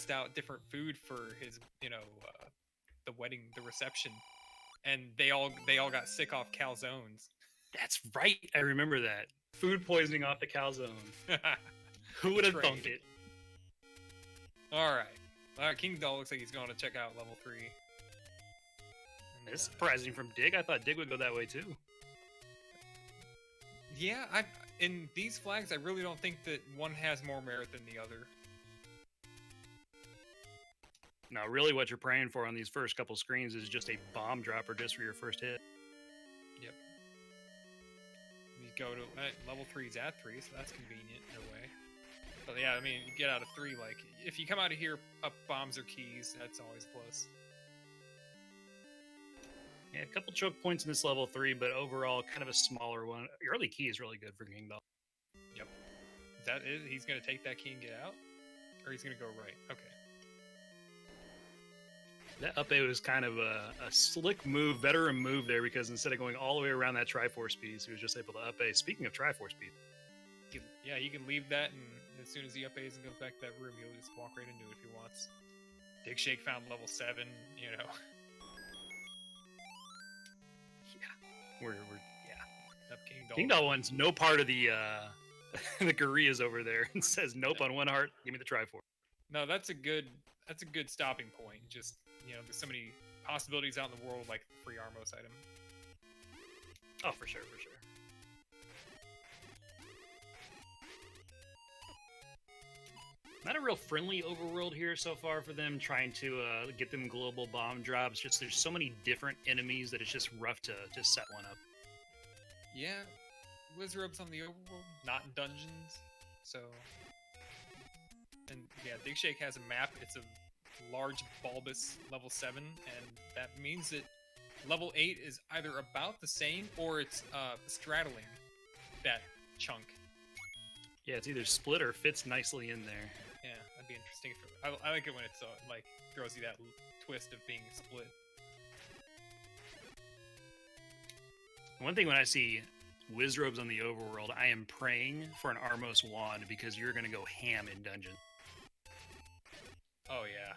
test out different food for his, the wedding, the reception, and they all got sick off calzones. That's right. I remember that. Food poisoning off the calzone. Who would have thunk it? All right. Kingdahl looks like he's going to check out level 3. It's surprising from Dig. I thought Dig would go that way too. Yeah, in these flags, I really don't think that one has more merit than the other. No, really what you're praying for on these first couple screens is just a bomb dropper just for your first hit. Yep. You go to level 3's at 3, so that's convenient in a way. But yeah, I mean, you get out of 3, like, if you come out of here up bombs or keys, that's always a plus. Yeah, a couple choke points in this level 3, but overall kind of a smaller one. Your early key is really good for kingdahl. Yep. That is, he's going to take that key and get out? Or he's going to go right? Okay. That up A was kind of a slick move, veteran move there, because instead of going all the way around that Triforce piece, he was just able to up A. Speaking of Triforce piece. Yeah, he can leave that, and as soon as he up A's and goes back to that room, he'll just walk right into it if he wants. Digshake found level 7, you know. We're Up kingdahl wants no part of the the Gurias over there and says nope on one heart. Give me the Triforce. No, that's a good stopping point. Just, there's so many possibilities out in the world, like the free Armos item. Oh, for sure. Not a real friendly overworld here so far for them, trying to get them global bomb drops. Just there's so many different enemies that it's just rough to just set one up. Yeah, Wizrob's on the overworld, not in dungeons. So, and yeah, Digshake has a map. It's a large bulbous level 7, and that means that level 8 is either about the same or it's straddling that chunk. Yeah, it's either split or fits nicely in there. Yeah, that'd be interesting. I like it when it's like throws you that twist of being split. One thing when I see Wizrobes on the overworld, I am praying for an Armos wand because you're going to go ham in dungeon. Oh yeah.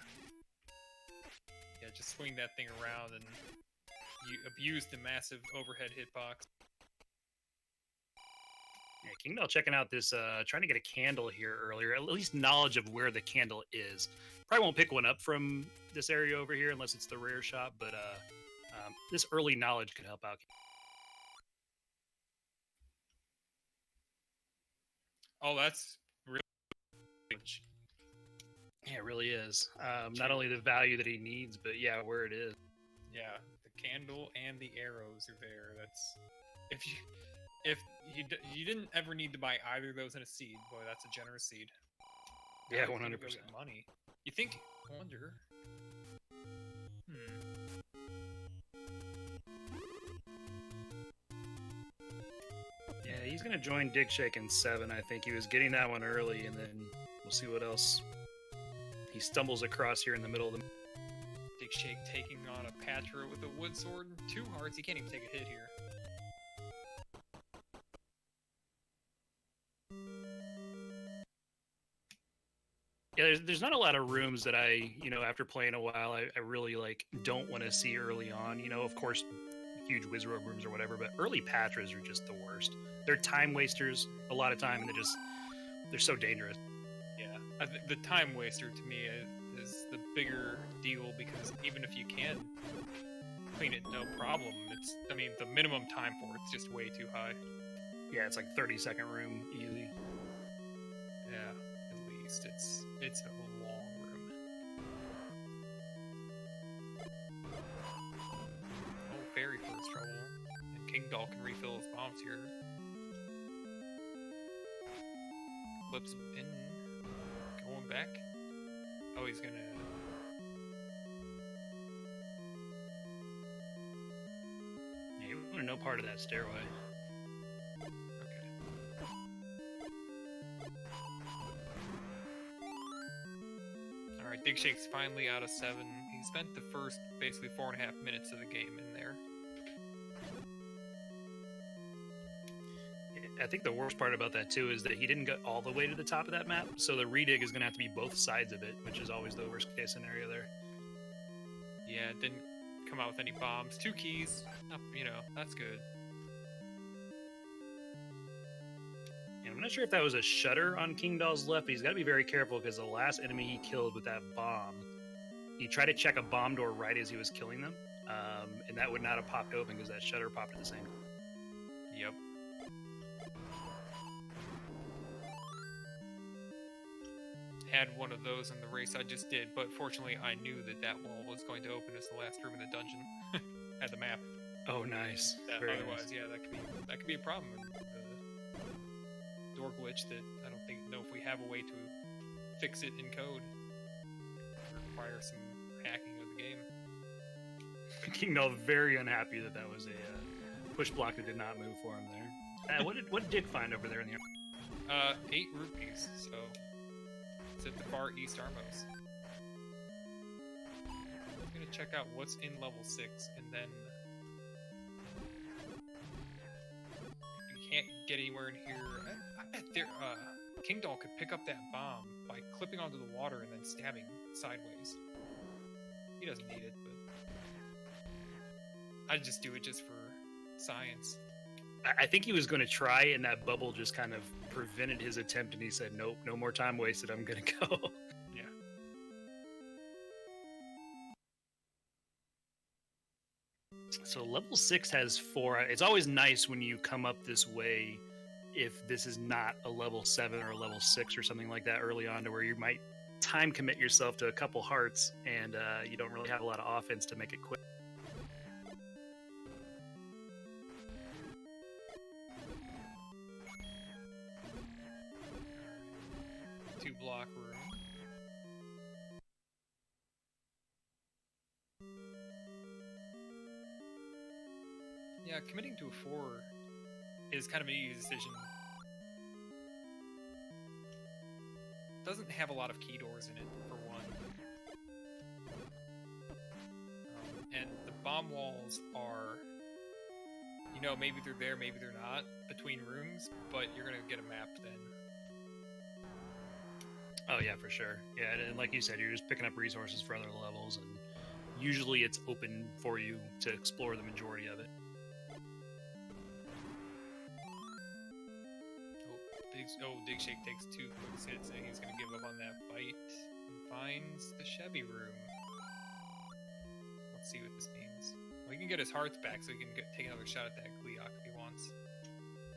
Yeah, just swing that thing around and you abuse the massive overhead hitbox. Yeah, kingdahl checking out this, trying to get a candle here earlier, at least knowledge of where the candle is. Probably won't pick one up from this area over here unless it's the rare shop, but this early knowledge could help out. Oh, that's really huge. Yeah, it really is. Not only the value that he needs, but yeah, where it is. Yeah, the candle and the arrows are there. That's if you didn't ever need to buy either of those in a seed, boy, that's a generous seed. Yeah, 100%. Money. You think? I wonder. Yeah, he's gonna join Digshake in 7. I think he was getting that one early, and then we'll see what else he stumbles across here in the middle of the. Digshake taking on a Patra with a wood sword, 2 hearts. He can't even take a hit here. Yeah, there's not a lot of rooms that I, after playing a while, I really don't want to see early on. Of course, huge Wizrobe rooms or whatever, but early Patras are just the worst. They're time wasters a lot of time, and they're so dangerous. Yeah, the time waster to me is the bigger deal, because even if you can clean it, no problem. The minimum time for it's just way too high. Yeah, it's like 30-second room, easy. Yeah, at least it's a long room. Oh, Fairy first trouble, and kingdahl can refill his bombs here. Flips in, going back. Oh, he's gonna. Yeah, you want no part of that stairway. Alright, Digshake's finally out of 7. He spent the first basically 4.5 minutes of the game in there. I think the worst part about that too is that he didn't get all the way to the top of that map, so the redig is going to have to be both sides of it, which is always the worst case scenario there. Yeah, it didn't come out with any bombs. 2 keys, you know, that's good. And I'm not sure if that was a shutter on Kingdahl's left, but he's got to be very careful because the last enemy he killed with that bomb, he tried to check a bomb door right as he was killing them, and that would not have popped open because that shutter popped at the same time. Yep. Had one of those in the race I just did, but fortunately I knew that that wall was going to open as the last room in the dungeon. Had the map. Oh, nice. Otherwise, nice. yeah, that could be a problem. The door glitch that I don't know if we have a way to fix it in code. Require some hacking of the game. Kingdahl very unhappy that was a push block that did not move for him there. What did Dick find over there in the 8 rupees, so it's at the far east Armos. I'm gonna check out what's in level 6, and then if you can't get anywhere in here, I bet there Kingdahl could pick up that bomb by clipping onto the water and then stabbing sideways. He doesn't need it, but I'd just do it just for science. I think he was going to try, and that bubble just kind of prevented his attempt, and he said, nope, no more time wasted, I'm going to go. Yeah. So level 6 has 4. It's always nice when you come up this way if this is not a level 7 or a level 6 or something like that early on, to where you might time commit yourself to a couple hearts, and you don't really have a lot of offense to make it quick. 2-block room. Yeah, committing to a 4 is kind of an easy decision. Doesn't have a lot of key doors in it, for one. And the bomb walls are, you know, maybe they're there, maybe they're not, between rooms, but you're gonna get a map then. Oh yeah, for sure. Yeah, and like you said, you're just picking up resources for other levels, and usually it's open for you to explore the majority of it. Digshake takes 2 quick hits, and he's gonna give up on that fight and finds the Chevy room. Let's see what this means. Well, he can get his hearts back, so he can take another shot at that Gleeok if he wants.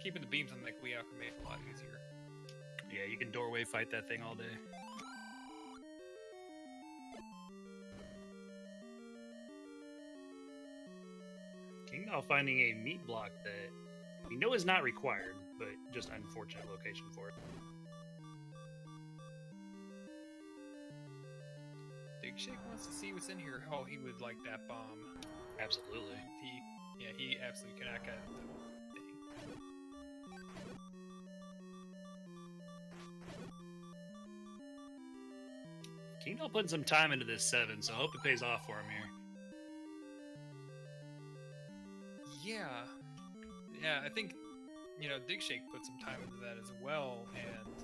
Keeping the beams on that Gleeok would make it a lot easier. Yeah, you can doorway fight that thing all day. Kingdahl finding a meat block that we know is not required, but just unfortunate location for it. Digshake wants to see what's in here. Oh, he would like that bomb. Absolutely. He absolutely cannot get the thing. Kingdahl putting some time into this 7, so I hope it pays off for him here. Yeah, I think, you know, Digshake put some time into that as well, and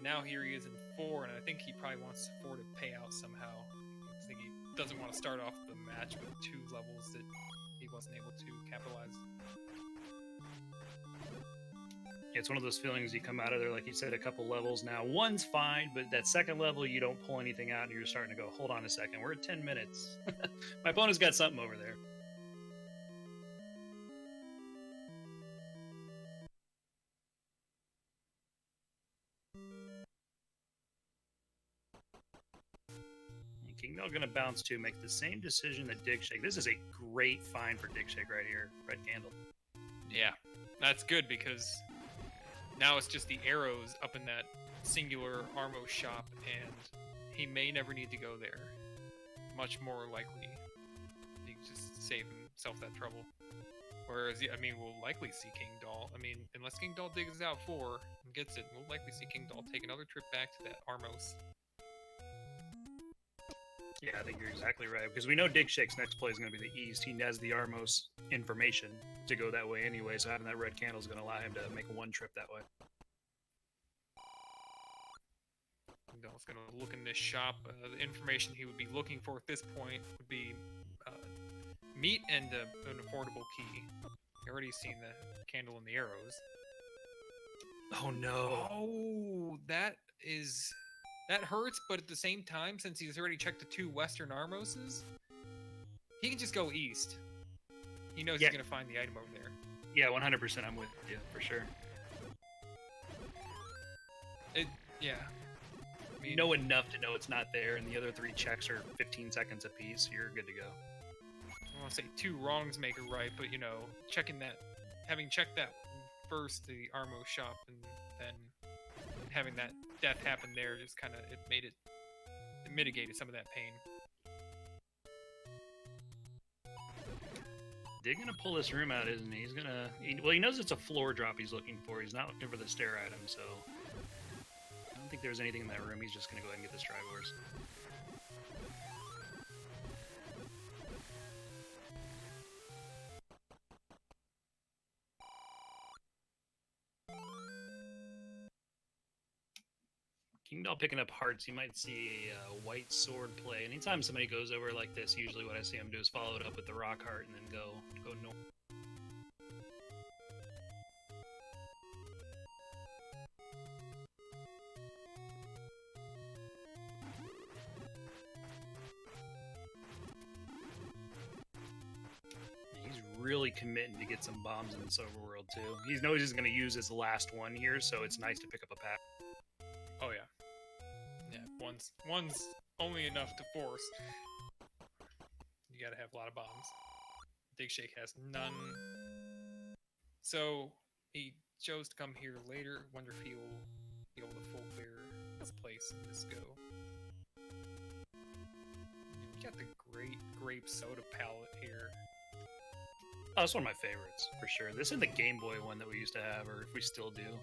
now here he is in 4, and I think he probably wants 4 to pay out somehow. I think he doesn't want to start off the match with 2 levels that he wasn't able to capitalize. It's one of those feelings you come out of there, like you said, a couple levels now. 1's fine, but that 2nd level, you don't pull anything out, and you're starting to go, hold on a second, we're at 10 minutes. My opponent's got something over there. Kingdahl going to bounce to make the same decision that Digshake. This is a great find for Digshake right here. Red candle. Yeah, that's good because now it's just the arrows up in that singular Armo shop, and he may never need to go there. Much more likely, he can just save himself that trouble. Whereas, I mean, we'll likely see Kingdahl. I mean, unless Kingdahl digs out 4 and gets it, we'll likely see Kingdahl take another trip back to that Armos. Yeah, I think you're exactly right. Because we know Digshake's next play is going to be the East. He has the Armos information to go that way anyway, so having that red candle is going to allow him to make one trip that way. Kingdahl's going to look in this shop. The information he would be looking for at this point would be meat and an affordable key. You already seen the candle and the arrows. Oh no! Oh, that hurts. But at the same time, since he's already checked the 2 Western Armoses, he can just go east. He knows he's gonna find the item over there. Yeah, 100%. I'm with you for sure. Yeah. I mean, You know enough to know it's not there, and the other 3 checks are 15 seconds apiece. You're good to go. I don't want to say 2 wrongs make a right, but having checked that first, the Armo shop, and then having that death happen there, just kind of it mitigated some of that pain. Dig gonna pull this room out, isn't he? Well, he knows it's a floor drop he's looking for. He's not looking for the stair item, so I don't think there's anything in that room. He's just gonna go ahead and get this Triforce. Kingdahl picking up hearts. You might see a white sword play. Anytime somebody goes over like this, usually what I see them do is follow it up with the rock heart and then go north. He's really committing to get some bombs in this overworld too. He knows he's going to use his last one here, so it's nice to pick up a pack. Oh yeah. One's only enough to force. You gotta have a lot of bombs. Digshake has none. So he chose to come here later. Wonder if he'll be able to full clear his place in this go. You got the great grape soda palette here. Oh, it's one of my favorites, for sure. This is the Game Boy one that we used to have, or if we still do.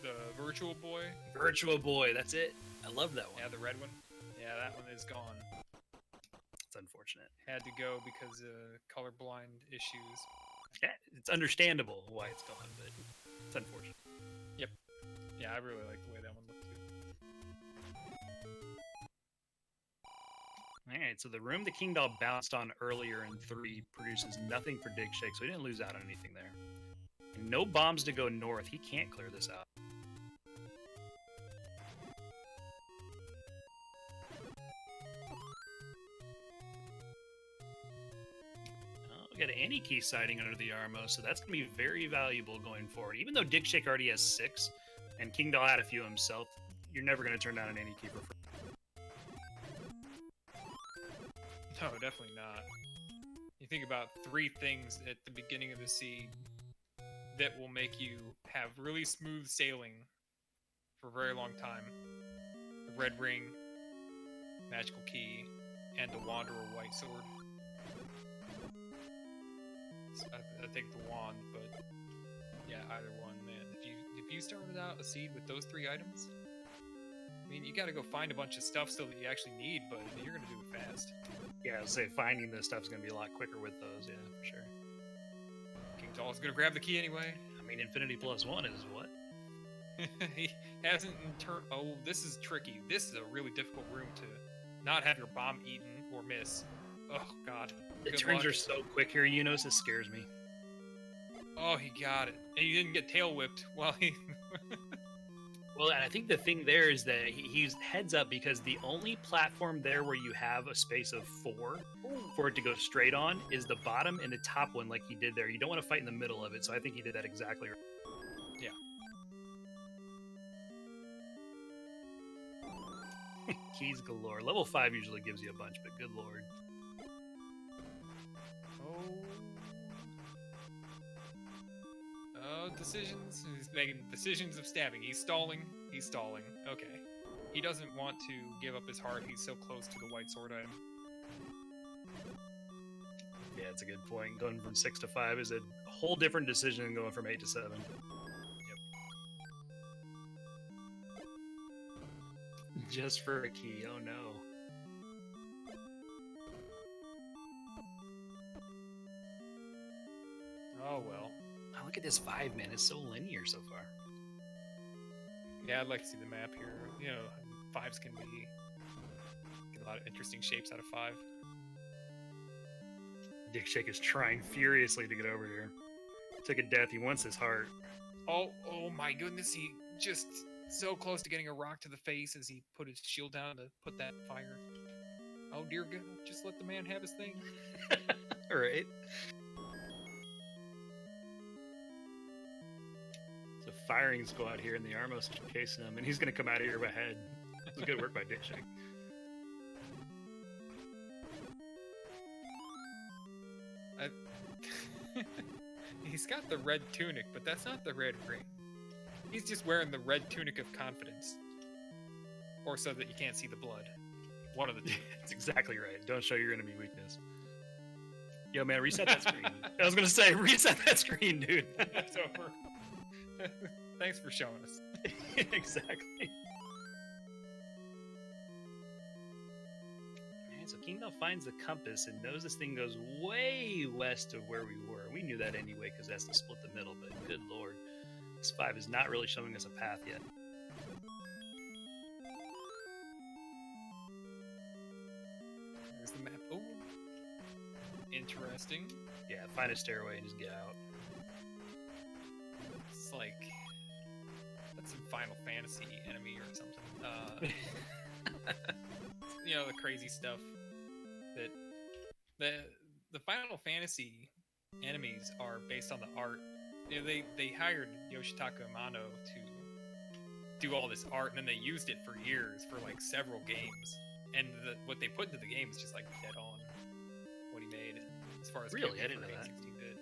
The Virtual Boy? Virtual Boy, that's it. I love that one. Yeah, the red one. Yeah, that one is gone. It's unfortunate. Had to go because of colorblind issues. Yeah, it's understandable why it's gone, but it's unfortunate. Yep. Yeah, I really like the way that one looked too. Alright, so the room the Kingdahl bounced on earlier in 3 produces nothing for Digshake, so he didn't lose out on anything there. And no bombs to go north. He can't clear this out. We got an anti-key sighting under the Armo, so that's going to be very valuable going forward. Even though Digshake already has 6, and Kingdahl had a few himself, you're never going to turn down an anti-key for free. No, definitely not. You think about 3 things at the beginning of the seed that will make you have really smooth sailing for a very long time. The red ring, magical key, and the Wanderer white sword. So I think the wand, but yeah, either one, man. If you started out a seed with those 3 items, I mean, you got to go find a bunch of stuff still that you actually need, but you're gonna do it fast. Yeah, I'll say finding this stuff is going to be a lot quicker with those, yeah, for sure. Kingdahl's gonna grab the key anyway. I mean, Infinity plus 1 is what? He hasn't Oh, this is tricky. This is a really difficult room to not have your bomb eaten or miss. Oh, God. The Good turns luck. are so quick here, Unos, it scares me. Oh, he got it. And he didn't get tail whipped while he... Well, and I think the thing there is that he's heads up because the only platform there where you have a space of 4 for it to go straight on is the bottom and the top one like he did there. You don't want to fight in the middle of it, so I think he did that exactly right. Yeah. Keys galore. Level 5 usually gives you a bunch, but good lord. Oh, decisions. He's making decisions of stabbing. He's stalling. He's stalling. Okay. He doesn't want to give up his heart. He's so close to the white sword item. Yeah, it's a good point. Going from 6 to 5 is a whole different decision than going from 8 to 7. Yep. Just for a key. Oh no. Oh well. Oh, look at this 5, man. It's so linear so far. Yeah, I'd like to see the map here. You know, 5s can get a lot of interesting shapes out of 5. Digshake is trying furiously to get over here. Took a death. He wants his heart. Oh my goodness, he just so close to getting a rock to the face as he put his shield down to put that fire. Oh dear God, just let the man have his thing. All right. So firing squad here, and the Armos is chasing him, and he's going to come out of here ahead. It was good work by Digshake. He's got the red tunic, but that's not the red ring. He's just wearing the red tunic of confidence. Or so that you can't see the blood. One of the two. That's exactly right. Don't show your enemy weakness. Yo, man, reset that screen. I was going to say, reset that screen, dude. It's over. Thanks for showing us. Exactly. Alright, so kingdahl finds the compass and knows this thing goes way west of where we were. We knew that anyway because that's to split the middle, but good lord. This 5 is not really showing us a path yet. There's the map. Oh, interesting. Yeah, find a stairway and just get out. It's like that's some Final Fantasy enemy or something. You know, the crazy stuff that the Final Fantasy enemies are based on the art. You know, they hired Yoshitaka Amano to do all this art, and then they used it for years for like several games. And what they put into the game is just like dead on what he made as far as really, I didn't know that. 16-bit.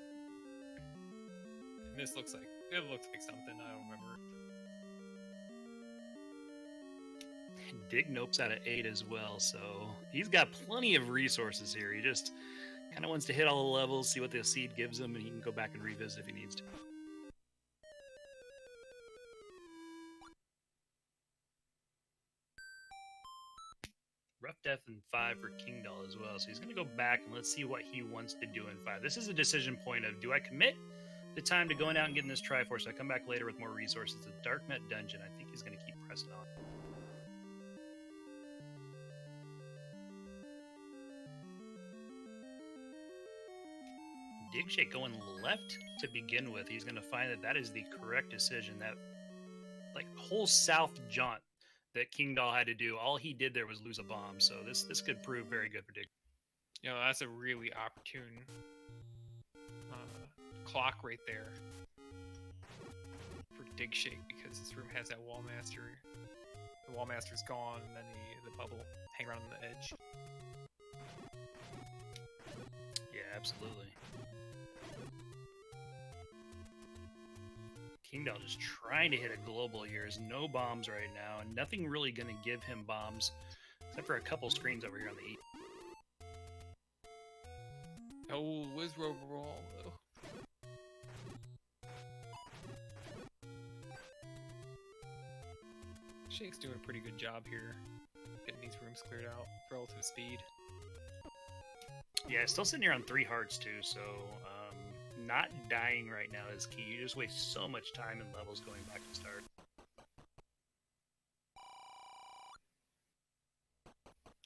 And this looks like something I don't remember. Dig nopes out of 8 as well, so he's got plenty of resources here. He just kind of wants to hit all the levels, see what the seed gives him, and he can go back and revisit if he needs to. Rough death in 5 for kingdahl as well, so he's going to go back and let's see what he wants to do in 5. This is a decision point of, do I commit the time to going out and getting this Triforce? I come back later with more resources. The Darkmet dungeon, I think he's going to keep pressing on. Digshake going left to begin with. He's going to find that that is the correct decision. That like whole south jaunt that kingdahl had to do, all he did there was lose a bomb. So this could prove very good for Dig. You know, that's a really opportune clock right there for Digshake, because this room has that wall master. The wall master's gone, and then the bubble hang around on the edge. Yeah, absolutely. Kingdahl just trying to hit a global here. There's no bombs right now, and nothing really going to give him bombs, except for a couple screens over here on the E. Oh, Wizrobe roll, though. Shake's doing a pretty good job here, getting these rooms cleared out with relative speed. Yeah, still sitting here on 3 hearts too, so not dying right now is key. You just waste so much time in levels going back to start.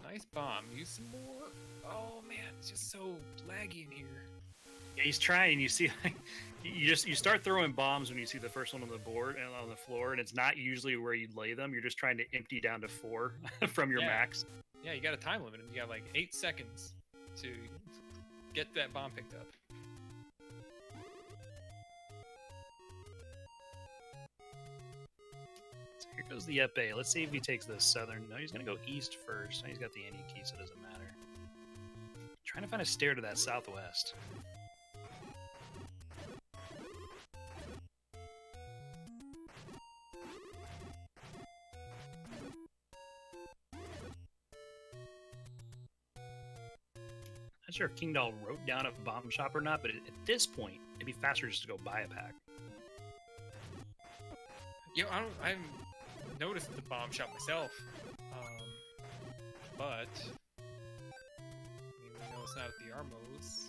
Nice bomb. Use some more. Oh man, it's just so laggy in here. Yeah, he's trying. You see, like, you start throwing bombs when you see the first one on the board and on the floor, and it's not usually where you'd lay them. You're just trying to empty down to 4 from your max. Yeah, you got a time limit, and you got like 8 seconds to get that bomb picked up. So here goes the Epee. Let's see if he takes the southern. No, he's going to go east first. No, he's got the any key, so it doesn't matter. Trying to find a stair to that southwest. Not sure if kingdahl wrote down a bomb shop or not, but at this point, it'd be faster just to go buy a pack. You know, I haven't noticed the bomb shop myself, but I mean, we know it's not at the Armos.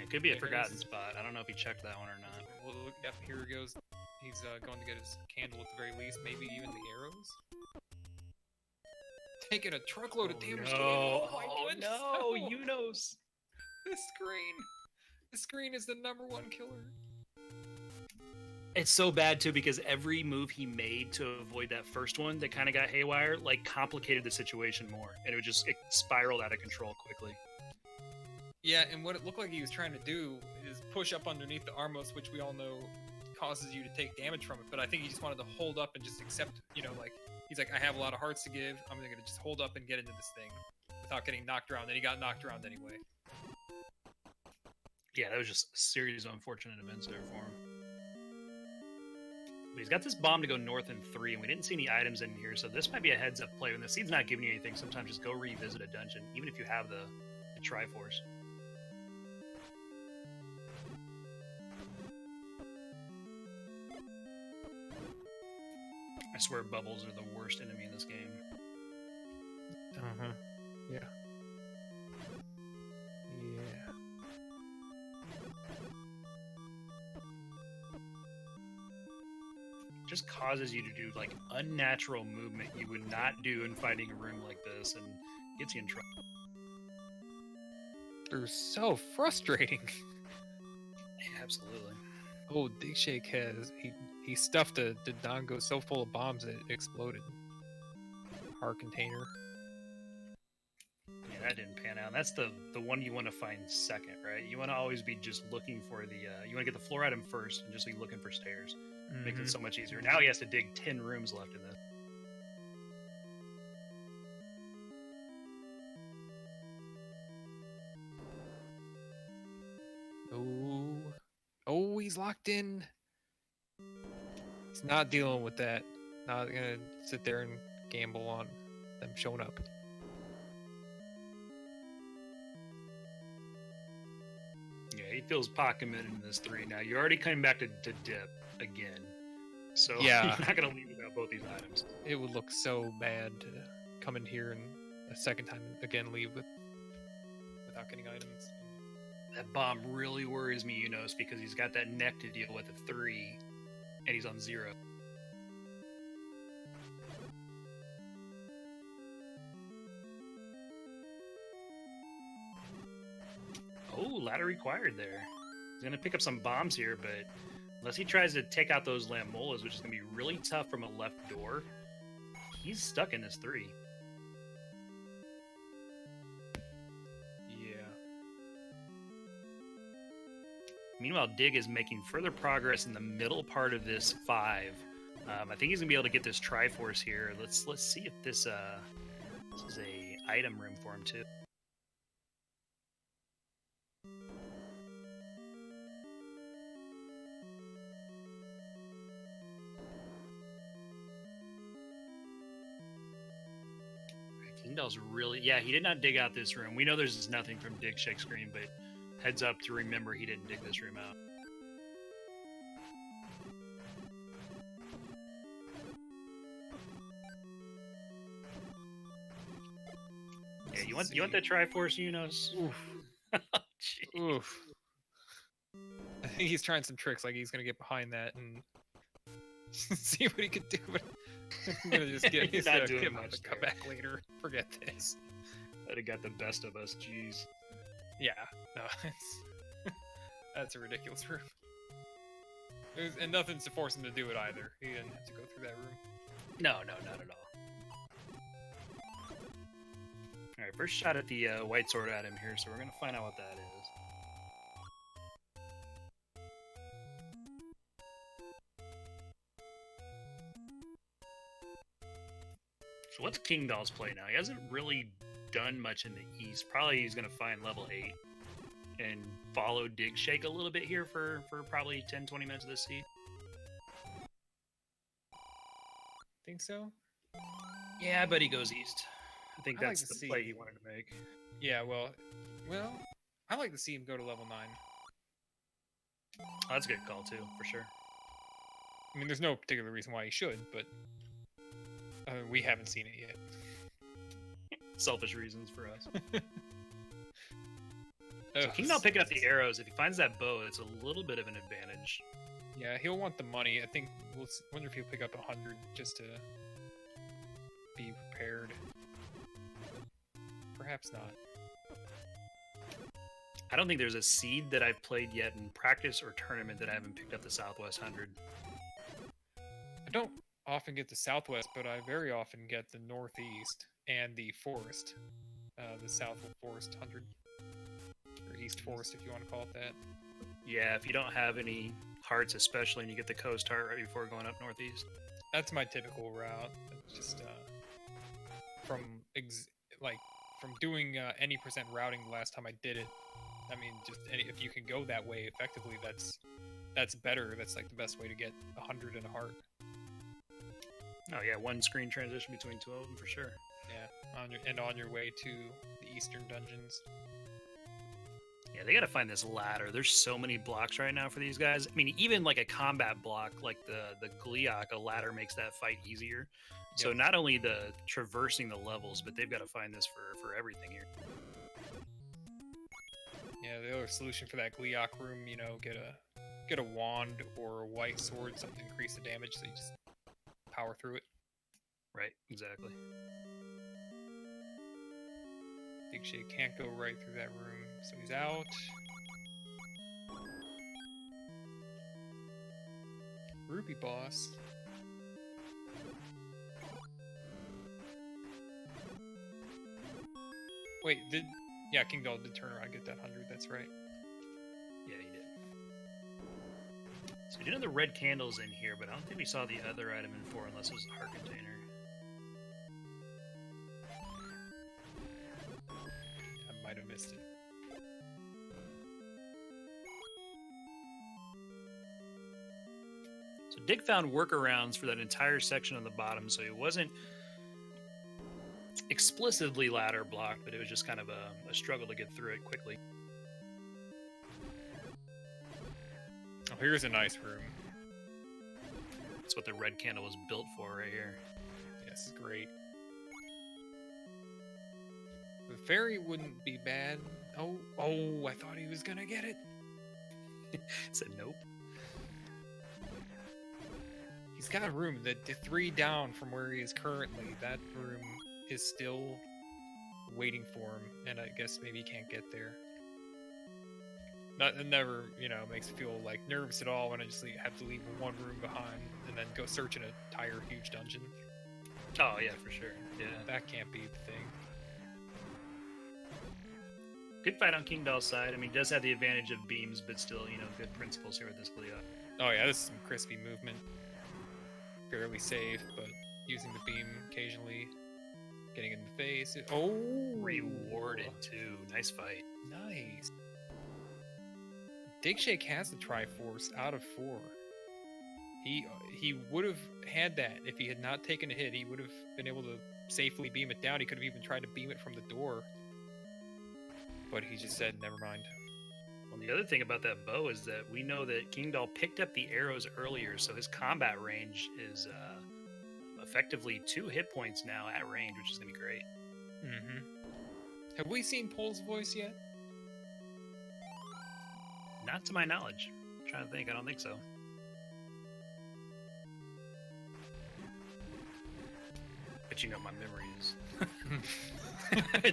It could be a Yeah, forgotten he's- spot. I don't know if he checked that one or not. Well, look, yep, here he goes. He's going to get his candle at the very least, maybe even the arrows. Taking a truckload of damage. No, Oh my goodness! no, Unos. This screen. This screen is the #1 killer. It's so bad too because every move he made to avoid that first one that kind of got haywire, like complicated the situation more, and it spiraled out of control quickly. Yeah, and what it looked like he was trying to do is push up underneath the Armos, which we all know causes you to take damage from it. But I think he just wanted to hold up and just accept, like, he's like, I have a lot of hearts to give. I'm going to just hold up and get into this thing without getting knocked around. Then he got knocked around anyway. Yeah, that was just a series of unfortunate events there for him. But he's got this bomb to go north in 3, and we didn't see any items in here, so this might be a heads-up play. When the seed's not giving you anything, sometimes just go revisit a dungeon, even if you have the Triforce. I swear bubbles are the worst enemy in this game. Uh-huh. Yeah. Yeah. Just causes you to do like unnatural movement you would not do in fighting a room like this, and gets you in trouble. They're so frustrating. Yeah, absolutely. Oh, digshake has he stuffed the Dongo so full of bombs that it exploded. Heart container. Yeah, that didn't pan out. That's the one you want to find second, right? You want to always be just looking for the you want to get the floor item first and just be looking for stairs. Makes it so much easier. Now he has to dig 10 rooms left in this. Oh, he's locked in. He's not dealing with that. Not gonna sit there and gamble on them showing up. Yeah, he feels pot committed in this 3 now. You're already coming back to dip again. So Yeah. you're not going to leave without both these items. It would look so bad to come in here and a second time again leave without getting items. That bomb really worries me, because he's got that neck to deal with at 3, and he's on 0. Oh, ladder required there. He's going to pick up some bombs here, but unless he tries to take out those Lamolas, which is going to be really tough from a left door, he's stuck in this 3. Yeah. Meanwhile, Dig is making further progress in the middle part of this 5. I think he's going to be able to get this Triforce here. Let's see if this is a item room for him, too. Kingdahl's really... Yeah, he did not dig out this room. We know there's nothing from Digshake screen, but heads up to remember he didn't dig this room out. Yeah, you want that Triforce, Unos? Oof. Jeez. Oof. I think he's trying some tricks, like he's gonna get behind that and see what he could do. But I'm gonna just get He's not doing much to come there. back later. Forget this. That'd have got the best of us. Jeez. Yeah, no, that's a ridiculous room. And nothing's to force him to do it either. He didn't have to go through that room. No, not at all. All right, first shot at the white sword item here, so we're gonna find out what that is. So what's Kingdahl's play now? He hasn't really done much in the east. Probably he's gonna find level 8 and follow Digshake a little bit here for probably 10-20 minutes of this seed. Think so? Yeah, I bet he goes east. I think I like that's to the see- play he wanted to make. Yeah, well, I like to see him go to level 9. Oh, that's a good call too, for sure. I mean, there's no particular reason why he should, but we haven't seen it yet. Selfish reasons for us. So Kingdahl picking up the arrows. If he finds that bow, it's a little bit of an advantage. Yeah, he'll want the money. I think wonder if he'll pick up 100 just to be prepared. Perhaps not. I don't think there's a seed that I've played yet in practice or tournament that I haven't picked up the Southwest 100. I don't often get the Southwest, but I very often get the Northeast and the Forest. The South Forest 100. Or East Forest, if you want to call it that. Yeah, if you don't have any hearts, especially, and you get the coast heart right before going up Northeast. That's my typical route. It's just from doing any percent routing the last time I did it. I mean, if you can go that way effectively, that's better. That's like the best way to get 100 and a heart. Oh yeah, one screen transition between two of them for sure. Yeah, on your way to the eastern dungeons. Yeah, they got to find this ladder. There's so many blocks right now for these guys. I mean, even like a combat block, like the Gliok, a ladder makes that fight easier. Yep. So not only the traversing the levels, but they've got to find this for everything here. Yeah, the other solution for that Gliok room, get a wand or a white sword, something to increase the damage, so you just power through it. Right, exactly. Digshake can't go right through that room, so he's out. Rupee boss. Wait, kingdahl did turn around, get that 100, that's right. Yeah, he did. So we do know the red candle's in here, but I don't think we saw the other item in 4 unless it was a heart container. I might have missed it. So Dig found workarounds for that entire section on the bottom, so it wasn't explicitly ladder blocked, but it was just kind of a struggle to get through it quickly. Oh, here's a nice room. That's what the red candle was built for right here. Yeah, this is great. The fairy wouldn't be bad. Oh, I thought he was gonna get it. Said nope. He's got a room. The 3 down from where he is currently, that room is still waiting for him, and I guess maybe he can't get there. It never, makes me feel like nervous at all when I just have to leave one room behind and then go search an entire huge dungeon. Oh yeah, for sure. Yeah, that can't be the thing. Good fight on Kingdahl's side. I mean, he does have the advantage of beams, but still, good principles here with this Gliok. Oh yeah, this is some crispy movement. Fairly safe, but using the beam occasionally, getting in the face. Oh, rewarded too. Nice fight. Nice. Digshake has the Triforce out of 4. He would have had that if he had not taken a hit. He would have been able to safely beam it down. He could have even tried to beam it from the door, but he just said, "Never mind." Well, the other thing about that bow is that we know that Kingdahl picked up the arrows earlier, so his combat range is effectively 2 hit points now at range, which is going to be great. Mm-hmm. Have we seen Pole's voice yet? Not to my knowledge. I'm trying to think. I don't think so. But my memory is...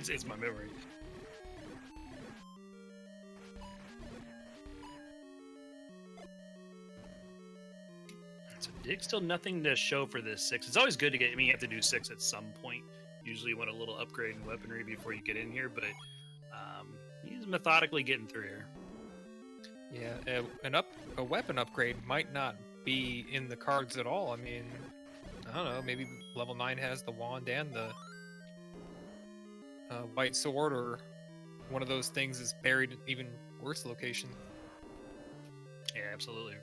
it's my memory. So Dig still nothing to show for this 6. It's always good to get... I mean, you have to do 6 at some point. Usually you want a little upgrade in weaponry before you get in here, but he's methodically getting through here. Yeah, a weapon upgrade might not be in the cards at all. I mean, I don't know, maybe level 9 has the wand and the white sword, or one of those things is buried in even worse location. Yeah, absolutely.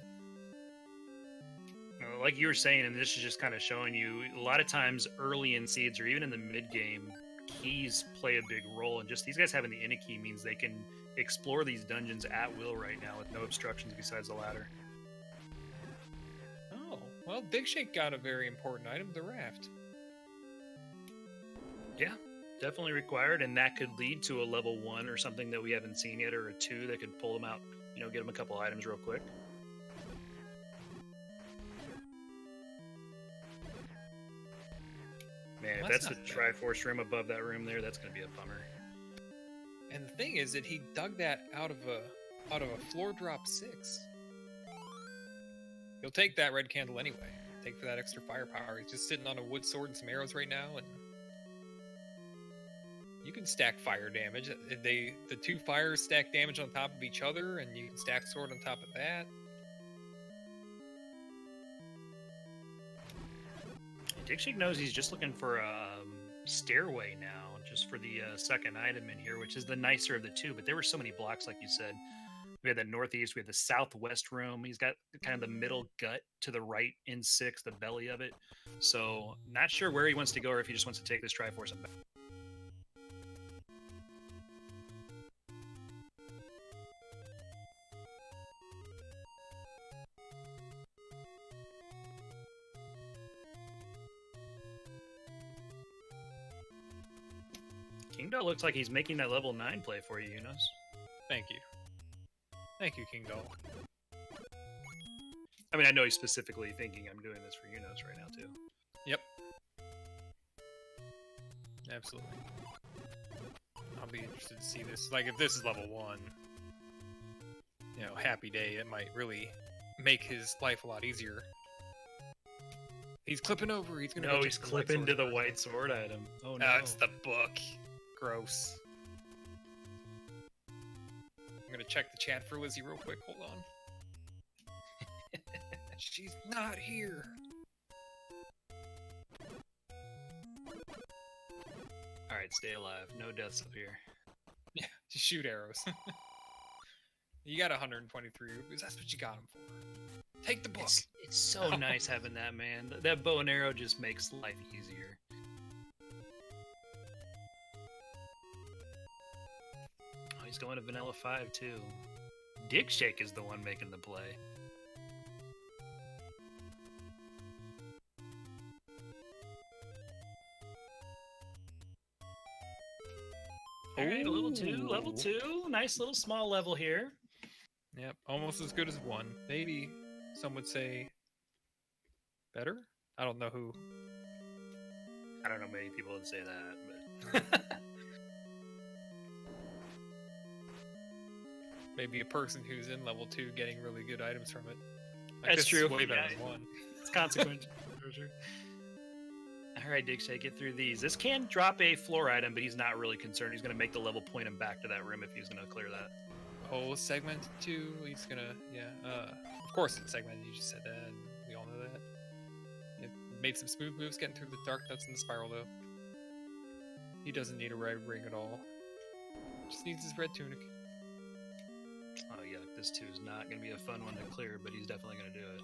Like you were saying, and this is just kind of showing you, a lot of times early in seeds or even in the mid-game, keys play a big role, and just these guys having the Inna key means they can explore these dungeons at will right now with no obstructions besides the ladder. Oh, well, Digshake got a very important item, the Raft. Yeah. definitely required, and that could lead to a level 1 or something that we haven't seen yet, or a 2 that could pull them out, get them a couple items real quick. Man, if that's the Triforce room above that room there, that's going to be a bummer. And the thing is that he dug that out of a floor drop 6. He'll take that red candle anyway. Take for that extra firepower. He's just sitting on a wood sword and some arrows right now, and you can stack fire damage. The 2 fires stack damage on top of each other, and you can stack sword on top of that. Digshake knows he's just looking for a stairway now, just for the second item in here, which is the nicer of the 2. But there were so many blocks, like you said. We had the northeast, we had the southwest room. He's got kind of the middle gut to the right in 6, the belly of it. So not sure where he wants to go, or if he just wants to take this Triforce and back. Kingdahl looks like he's making that level 9 play for you, Enos. Thank you. Thank you, kingdahl. I mean, I know he's specifically thinking I'm doing this for Enos right now, too. Yep. Absolutely. I'll be interested to see this. Like, if this is level 1, happy day, it might really make his life a lot easier. He's clipping over. He's gonna. No, he's clipping to the white sword item. Oh no! It's the book. Gross. I'm gonna check the chat for Lizzie real quick. Hold on. She's not here. All right, stay alive. No deaths up here. Yeah, just shoot arrows. You got 123 rupees. That's what you got him for. Take the book. It's so nice having that, man. That bow and arrow just makes life easier. Oh, he's going to Vanilla 5, too. Digshake is the one making the play. All right, level 2. Nice little small level here. Yep, almost as good as 1. Maybe some would say better? I don't know who. I don't know many people would say that, but... Maybe a person who's in level 2 getting really good items from it. Like, that's true. Way better than 1. It's consequential. For sure. Alright, Digshake, get through these. This can drop a floor item, but he's not really concerned. He's going to make the level point him back to that room if he's going to clear that. Whole segment 2, he's going to, of course it's segmented, you just said that, and we all know that. It made some smooth moves getting through the dark nuts and the spiral, though. He doesn't need a red ring at all. Just needs his red tunic. Oh yeah, this 2 is not going to be a fun one to clear, but he's definitely going to do it.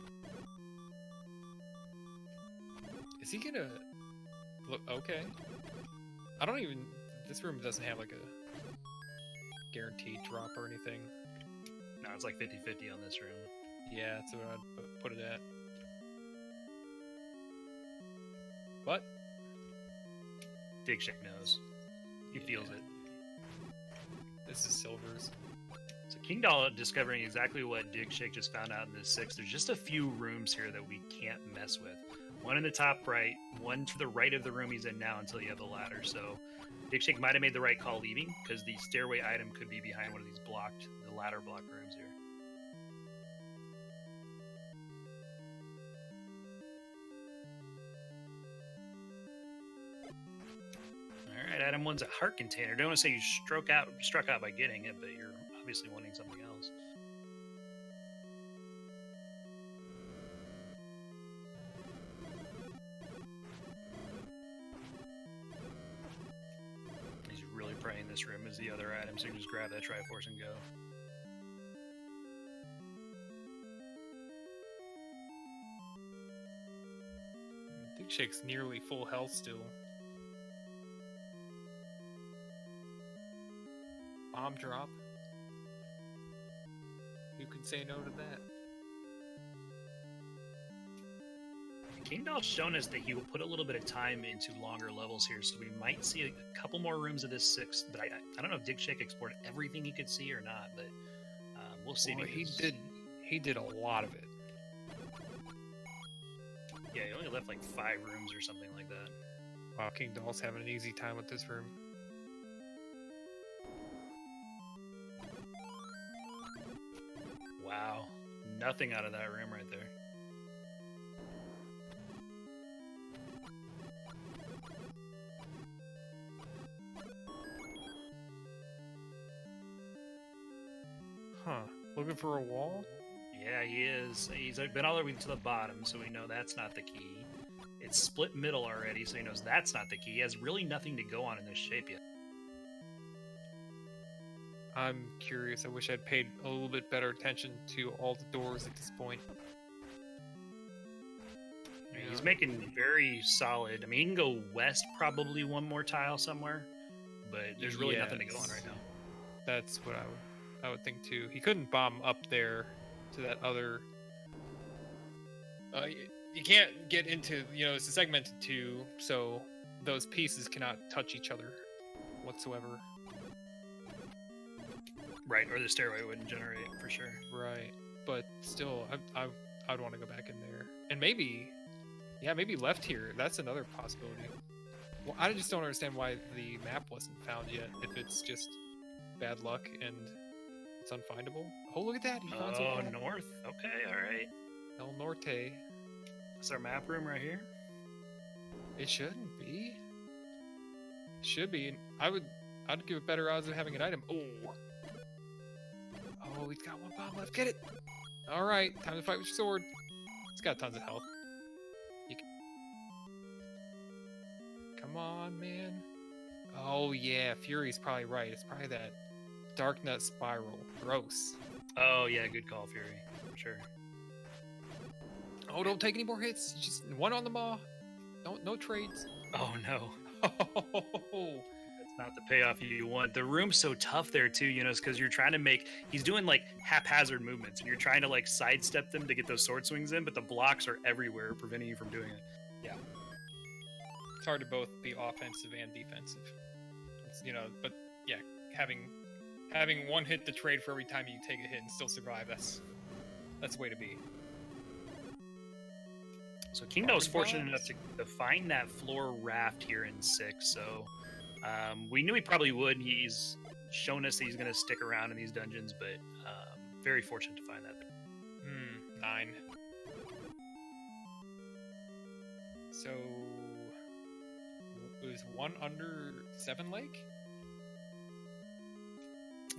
Is he going to... Look, okay. I don't even... This room doesn't have like a guaranteed drop or anything. No, it's like 50-50 on this room. Yeah, that's what I'd put it at. But Digshake knows. He feels it. This is silvers. So kingdahl discovering exactly what Digshake just found out in this 6. There's just a few rooms here that we can't mess with. One in the top right, one to the right of the room he's in now until you have the ladder. So Digshake might have made the right call leaving, because the stairway item could be behind one of these the ladder block rooms here. Alright, item 1's a heart container. Don't want to say you struck out by getting it, but you're obviously wanting something else. Praying this room is the other item, so you can just grab that Triforce and go. Digshake's nearly full health still. Bomb drop. Who can say no to that? Kingdahl's shown us that he will put a little bit of time into longer levels here, so we might see a couple more rooms of this 6. But I don't know if digshake explored everything he could see or not, but we'll see. Well, because... he did a lot of it. Yeah, he only left like 5 rooms or something like that. Wow, Kingdahl's having an easy time with this room. Wow, nothing out of that room right there. Huh. Looking for a wall? Yeah, he is. He's been all the way to the bottom, so we know that's not the key. It's split middle already, so he knows that's not the key. He has really nothing to go on in this shape yet. I'm curious. I wish I'd paid a little bit better attention to all the doors at this point. Yeah, he's making very solid. I mean, he can go west probably one more tile somewhere, but there's really nothing to go on right now. That's what I would think too. He couldn't bomb up there to that other. You can't get into, it's a segmented 2, so those pieces cannot touch each other whatsoever. Right, or the stairway wouldn't generate for sure. Right, but still, I'd want to go back in there, and maybe left here. That's another possibility. Well, I just don't understand why the map wasn't found yet. If it's just bad luck and it's unfindable. Oh, look at that! He finds a north. Okay, all right. El Norte. That's our map room right here. It shouldn't be. It should be. I'd give it better odds of having an item. Oh, he's got 1 bomb left. Get it. All right, time to fight with your sword. It's got tons of health. Come on, man. Oh yeah, Fury's probably right. It's probably that Dark Nut Spiral. Gross. Oh yeah, good call, Fury. For sure. Oh, don't take any more hits. Just 1 on the maw. No trades. Oh no. Oh. That's not the payoff you want. The room's so tough there too, it's because you're trying to he's doing like haphazard movements and you're trying to like sidestep them to get those sword swings in, but the blocks are everywhere preventing you from doing it. Yeah. It's hard to both be offensive and defensive. It's, but yeah, having 1 hit to trade for every time you take a hit and still survive, that's the way to be. So kingdahl was fortunate enough to find that floor raft here in 6, so we knew he probably would. He's shown us that he's going to stick around in these dungeons, but very fortunate to find that. 9. So it was 1 under 7 Lake?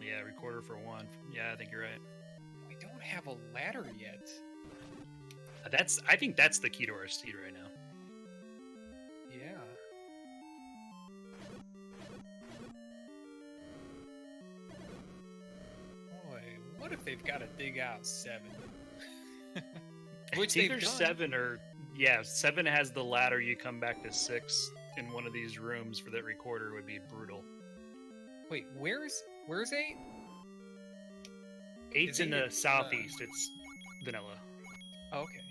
Yeah, recorder for 1. Yeah, I think you're right. We don't have a ladder yet. I think that's the key to our seed right now. Yeah. Boy, what if they've got to dig out 7? Which either 7 or 7 has the ladder. You come back to 6 in one of these rooms for that recorder would be brutal. Wait, where's 8? 8's in the southeast. It's vanilla. Oh, okay.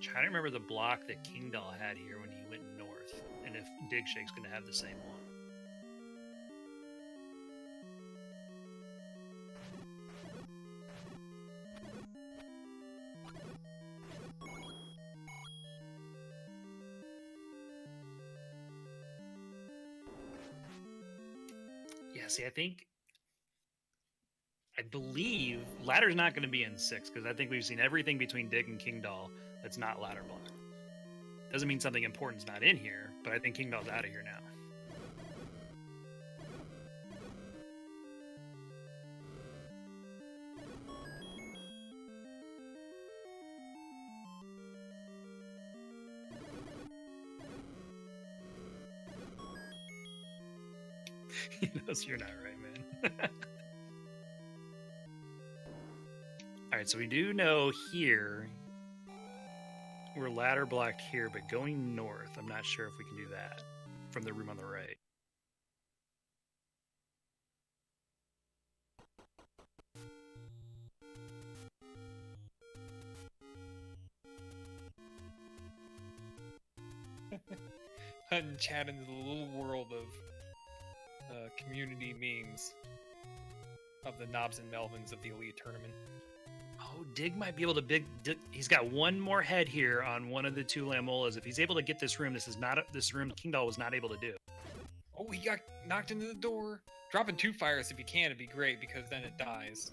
Trying to remember the block that Kingdahl had here when he went north, and if digshake's going to have the same one. Yeah, see, I believe ladder's not going to be in 6 because I think we've seen everything between Dig and Kingdahl that's not ladder block. Doesn't mean something important's not in here, but I think Kingdahl's out of here now. He knows you're not right, man. Alright, so we do know here we're ladder blocked here, but going north, I'm not sure if we can do that from the room on the right. And chat into the little world of community memes of the Knobs and Melvins of the Elite Tournament. Oh, Dig might be able to he's got one more head here on one of the two Lamolas. If he's able to get this room, this room kingdahl was not able to do. Oh, he got knocked into the door. Dropping 2 fires if you can, it'd be great because then it dies.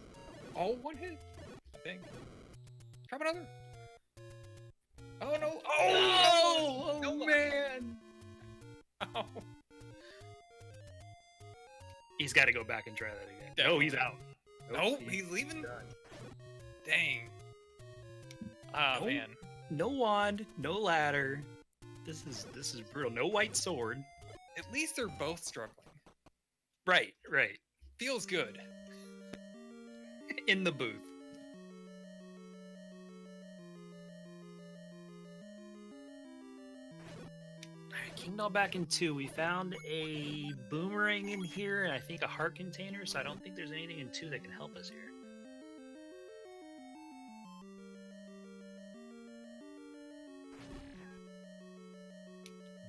Oh, 1 hit, I think. Drop another. Oh no! Oh, no, no, man! Oh. He's got to go back and try that again. Definitely. Oh, he's out. Nope, he's leaving. Done. Dang. Ah, No. man. No wand, no ladder. This is brutal. No white sword. At least they're both struggling. Right. Feels good. In the booth. Alright, kingdahl back in 2. We found a boomerang in here and I think a heart container, so I don't think there's anything in 2 that can help us here.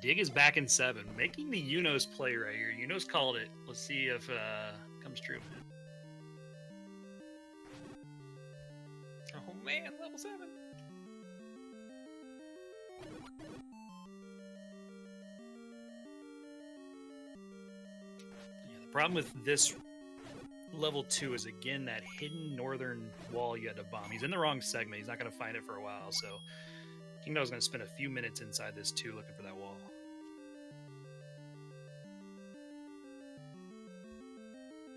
Dig is back in 7, making the Unos play right here. Unos called it. Let's see if comes true. Oh man, level 7. Yeah, the problem with this level 2 is again that hidden northern wall you had to bomb. He's in the wrong segment. He's not going to find it for a while, so kingdahl's going to spend a few minutes inside this 2 looking for that wall.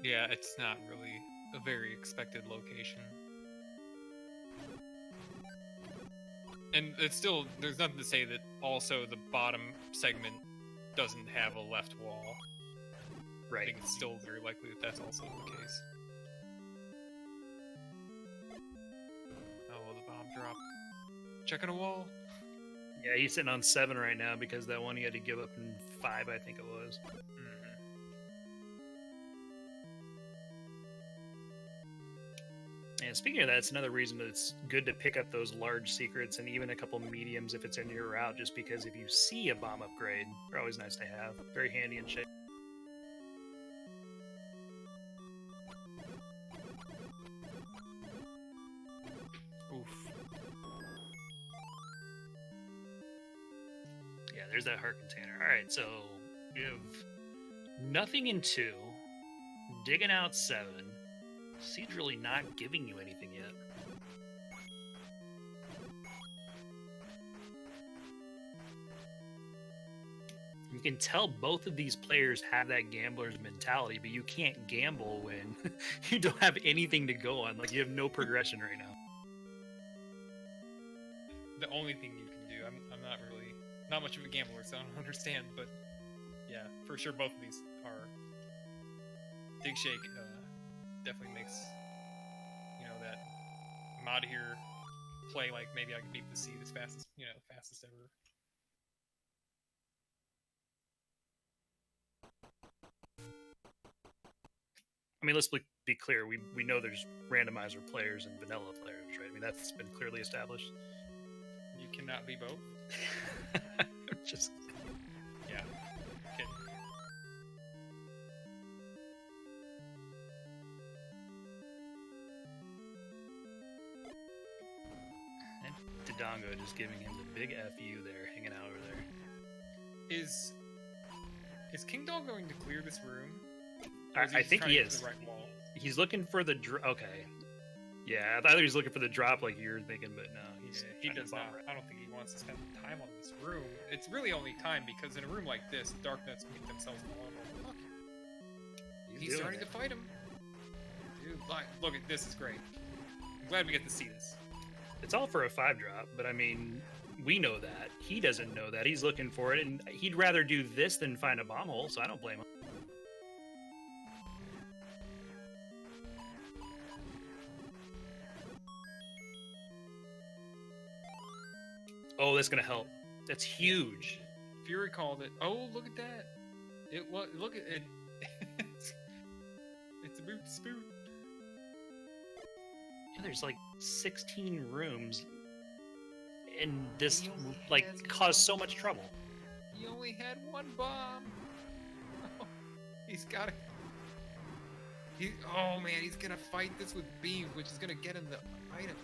Yeah, it's not really a very expected location. And it's still, there's nothing to say that also the bottom segment doesn't have a left wall. Right. I think it's still very likely that that's also the case. Oh, the bomb drop. Checking a wall. Yeah, he's sitting on 7 right now because that one he had to give up in 5, I think it was. And speaking of that, it's another reason that it's good to pick up those large secrets and even a couple mediums if it's in your route, just because if you see a bomb upgrade, they're always nice to have. Very handy and shit. Oof. Yeah, there's that heart container. Alright, so you have nothing in 2, digging out 7. Seed's really not giving you anything yet. You can tell both of these players have that gambler's mentality, but you can't gamble when you don't have anything to go on. Like, you have no progression right now. The only thing you can do, I'm not much of a gambler, so I don't understand, but yeah, for sure both of these are. Digshake definitely makes, that I'm out of here play like maybe I can beat the seed as fastest ever. I mean, let's be clear. We know there's randomizer players and vanilla players, right? I mean, that's been clearly established. You cannot be both. Just yeah, kidding. And Dodongo just giving him the big FU there, hanging out over there. Is kingdahl going to clear this room? I think he is. The right wall? He's looking for the okay. Yeah, I thought he was looking for the drop like you were thinking, but no, he does not. I don't think he wants to spend time on this room. It's really only time because in a room like this, the Darknets make themselves vulnerable. Look, he's starting to fight him. Dude, look at this is great. I'm glad we get to see this. It's all for a 5-drop, but I mean, we know that. He doesn't know that. He's looking for it, and he'd rather do this than find a bomb hole, so I don't blame him. Oh, that's gonna help. That's huge. Fury called it. Oh, look at that. Look at it. It's a boot spoot. Yeah, there's like 16 rooms, and this like caused so much trouble. He only had one bomb. Oh, he's got to. Oh man, he's gonna fight this with beams, which is gonna get him the item.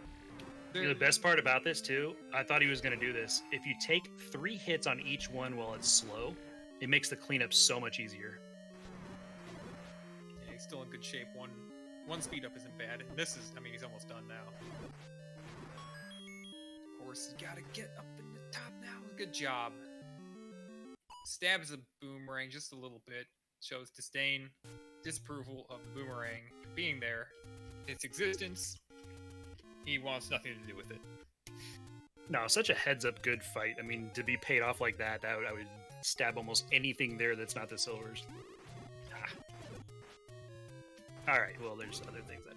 You know, the best part about this too, I thought he was going to do this. If you take 3 hits on each one while it's slow, it makes the cleanup so much easier. Yeah, he's still in good shape. One speed up isn't bad. And this is, I mean, he's almost done now. Of course, you gotta get up in the top now. Good job. Stabs the boomerang just a little bit. Shows disdain, disapproval of the boomerang being there, its existence. He wants nothing to do with it. No, such a heads-up good fight. I mean, to be paid off like that, I would stab almost anything there that's not the silvers. Ah. All right, well, there's other things I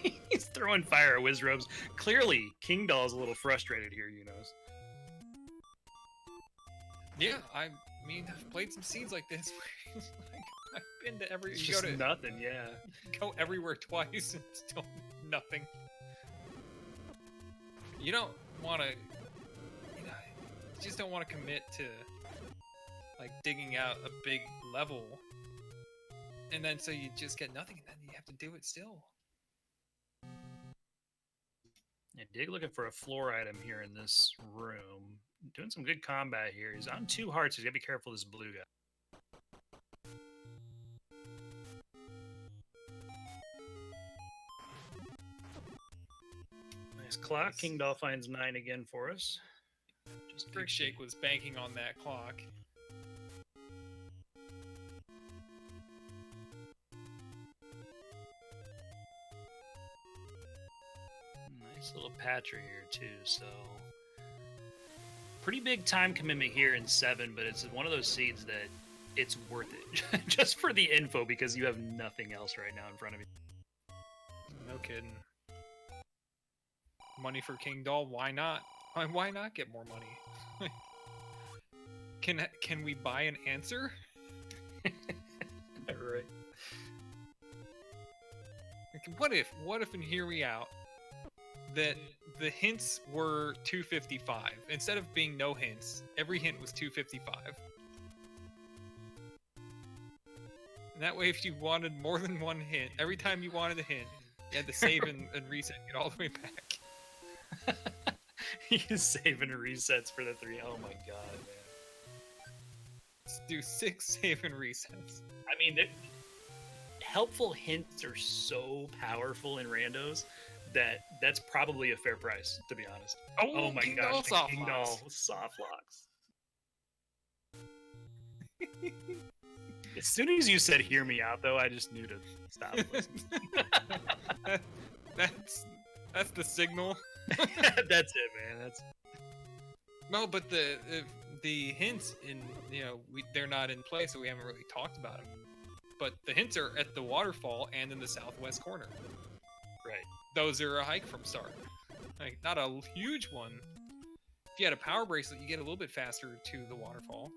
take. He's throwing fire at Wizrobes. Clearly, Kingdahl's a little frustrated here, you know. Yeah, I mean, I've played some scenes like this. I've been to every. It's just nothing, yeah. Go everywhere twice and still nothing. You don't want to. You just don't want to commit to like digging out a big level, and then so you just get nothing, and then you have to do it still. Yeah, Dig looking for a floor item here in this room. Doing some good combat here. He's on 2 hearts. He's got to be careful of this blue guy. Nice clock. Kingdahl finds 9 again for us. Just Digshake was banking on that clock. Nice little patcher here too, so pretty big time commitment here in 7, but it's one of those seeds that it's worth it just for the info because you have nothing else right now in front of you. No kidding. Money for Kingdahl? Why not? Why not get more money? Can we buy an answer? Right. What if and hear me out, that the hints were 255 instead of being no hints? Every hint was 255. And that way, if you wanted more than one hint, every time you wanted a hint, you had to save and reset, get all the way back. He's saving resets for the 3. Oh my god, man. Let's do 6 save and resets. I mean, helpful hints are so powerful in randos that's probably a fair price, to be honest. Oh my gosh, Kingdahl soft locks. As soon as you said "hear me out," though, I just knew to stop listening. That's the signal. That's it, man. No, but the hints in they're not in play, so we haven't really talked about them. But the hints are at the waterfall and in the southwest corner. Right. Those are a hike from start. Like, not a huge one. If you had a power bracelet, you get a little bit faster to the waterfall.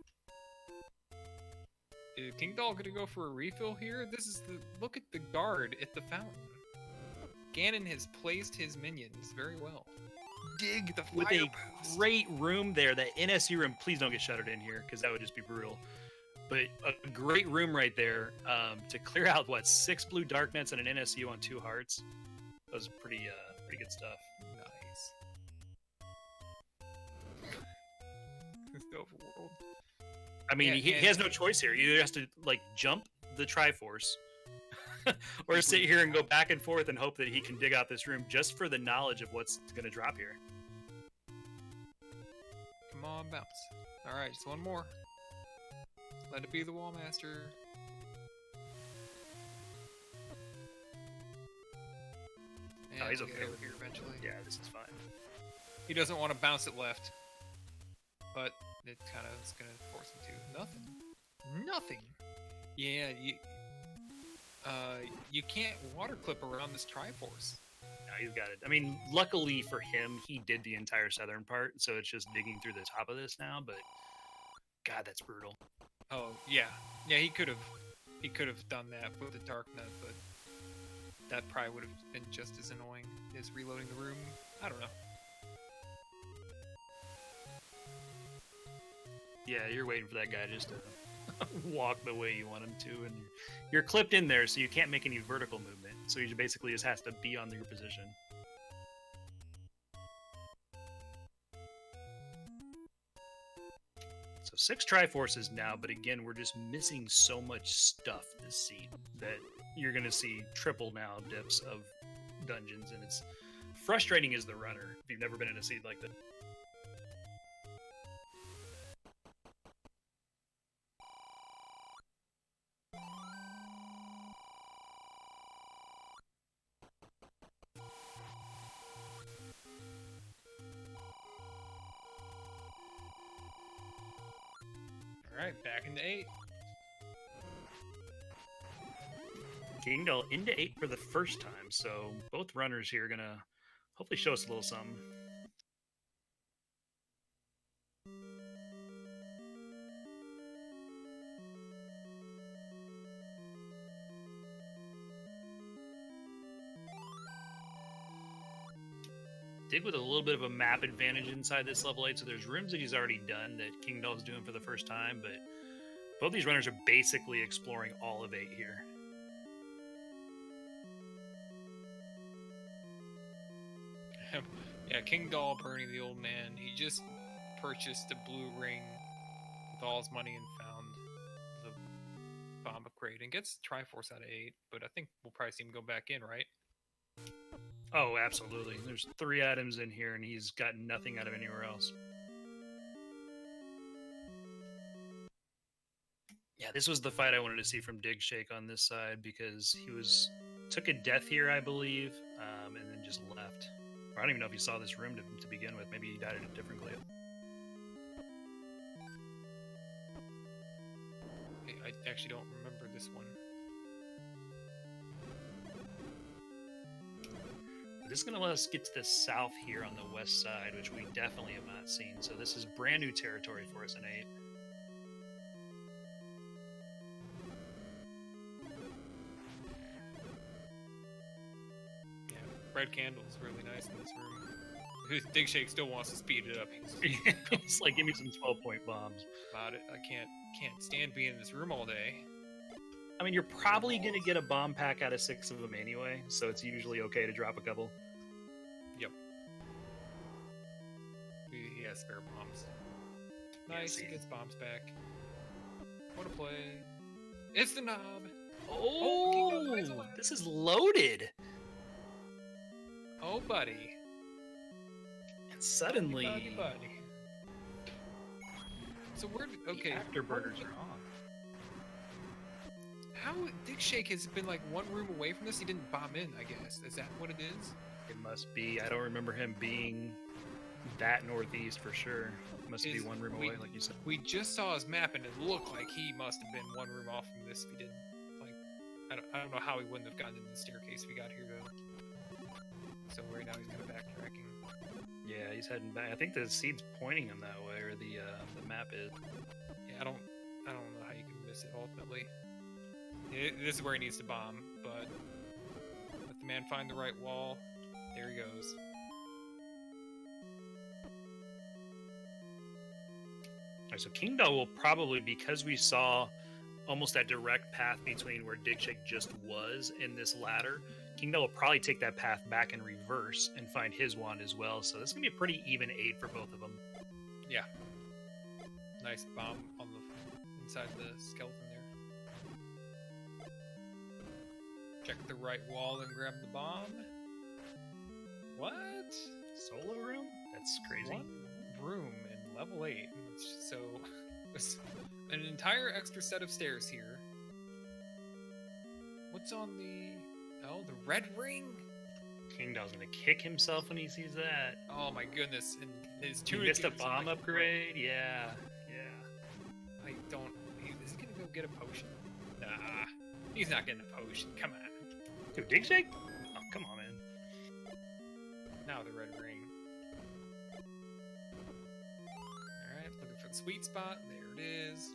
Is Kingdahl gonna go for a refill here? Look at the guard at the fountain. Ganon has placed his minions very well. Dig the fire with a post. Great room there. That NSU room. Please don't get shuttered in here because that would just be brutal. But a great room right there to clear out 6 blue dark nets and an NSU on 2 hearts. That was pretty good stuff. Nice. This overworld. I mean, he has no choice here. He either has to jump the Triforce, or sit here and go back and forth and hope that he can dig out this room just for the knowledge of what's going to drop here. Come on, bounce. All right, just one more. Let it be the Wall Master. And he's okay over here eventually. Yeah, this is fine. He doesn't want to bounce it left, but it kind of is going to force him to. Nothing. Yeah, you can't water clip around this Triforce. No, he's got it. I mean, luckily for him, he did the entire southern part, so it's just digging through the top of this now. But God, that's brutal. Oh yeah, he could have done that with the Dark Nut, but that probably would have been just as annoying as reloading the room. I don't know. Yeah, you're waiting for that guy just to walk the way you want him to, and you're clipped in there, so you can't make any vertical movement. So he basically just has to be on your position. So 6 Triforces now, but again, we're just missing so much stuff this seed that you're going to see triple now dips of dungeons, and it's frustrating as the runner if you've never been in a seed like that. Alright, back into 8. Kingdahl into 8 for the first time, so both runners here are going to hopefully show us a little something. Dig with a little bit of a map advantage inside this level 8, so there's rooms that he's already done that Kingdahl's doing for the first time, but both these runners are basically exploring all of 8 here. Yeah, Kingdahl, Bernie the old man, he just purchased a blue ring with all his money and found the bomb upgrade and gets Triforce out of 8, but I think we'll probably see him go back in, right? Oh, absolutely. There's 3 items in here, and he's got nothing out of anywhere else. Yeah, this was the fight I wanted to see from digshake on this side because he took a death here, I believe, and then just left. Or I don't even know if he saw this room to begin with. Maybe he died at a different clip. I actually don't remember this one. This is going to let us get to the south here on the west side, which we definitely have not seen. So this is brand new territory for us in 8. Yeah, red candle is really nice in this room. Digshake still wants to speed it up. It's like, give me some 12-point bombs. About it, I can't stand being in this room all day. I mean, you're probably going to get a bomb pack out of 6 of them anyway, so it's usually okay to drop a couple. Yep. He has spare bombs. Nice, he gets bombs back. What a play. It's the knob! Oh, this is loaded! Oh, buddy. And suddenly... Buddy. So where... Okay. Afterburners are on. How digshake has been like one room away from this? He didn't bomb in, I guess. Is that what it is? It must be. I don't remember him being that northeast for sure. It must be one room away, like you said. We just saw his map, and it looked like he must have been one room off from this if he didn't. Like, I don't know how he wouldn't have gotten into the staircase if he got here, though. So right now he's kind of backtracking. Yeah, he's heading back. I think the seed's pointing him that way, or the map is. Yeah, I don't know how you can miss it ultimately. This is where he needs to bomb, but let the man find the right wall. There he goes. Alright, so Kingdahl will probably, because we saw almost that direct path between where digshake just was in this ladder, Kingdahl will probably take that path back in reverse and find his wand as well. So this is going to be a pretty even 8 for both of them. Yeah. Nice bomb on the inside the skeleton there. Check the right wall and grab the bomb. What? Solo room? That's crazy. One room in level 8. So, there's an entire extra set of stairs here. What's on the... Oh, the red ring? Kingdahl's gonna kick himself when he sees that. Oh my goodness. And his He missed a bomb upgrade? Yeah. Yeah. I don't... Is he gonna go get a potion? Nah. He's not getting a potion. Come on. Dude, digshake? Oh, come on, man. Now the red ring. Alright, looking for the sweet spot. There it is.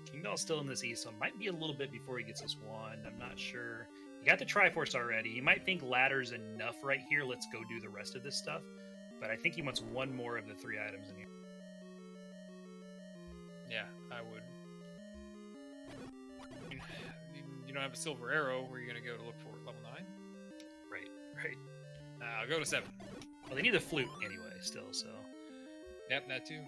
Kingdahl's still in this east, so it might be a little bit before he gets his wand. I'm not sure. He got the Triforce already. He might think ladder's enough right here. Let's go do the rest of this stuff. but I think he wants one more of the 3 items in here. Yeah, I would. You don't have a silver arrow. Where are you gonna go to look for it? Level 9? Right. I'll go to 7. Well, they need the flute anyway, still, so. Yep, that too.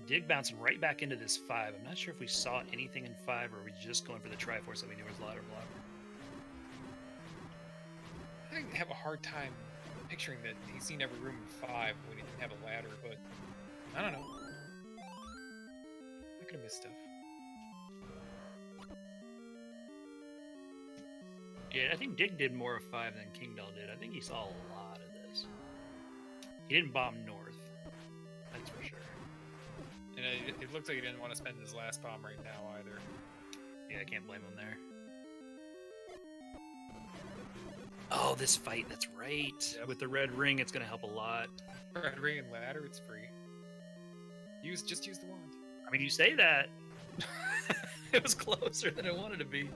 Dig bouncing right back into this 5. I'm not sure if we saw anything in 5, or are we just going for the Triforce that we knew was ladder block. I have a hard time picturing that he's seen every room in 5 when he didn't have a ladder, but I don't know. I could have missed stuff. Yeah, I think Dig did more of 5 than kingdahl did. I think he saw a lot of this. He didn't bomb north. That's for sure. And it looks like he didn't want to spend his last bomb right now either. Yeah, I can't blame him there. Oh, this fight, that's right. Yep. With the red ring, it's going to help a lot. Red ring and ladder, it's free. Just use the wand. I mean, you say that. It was closer than I wanted to be.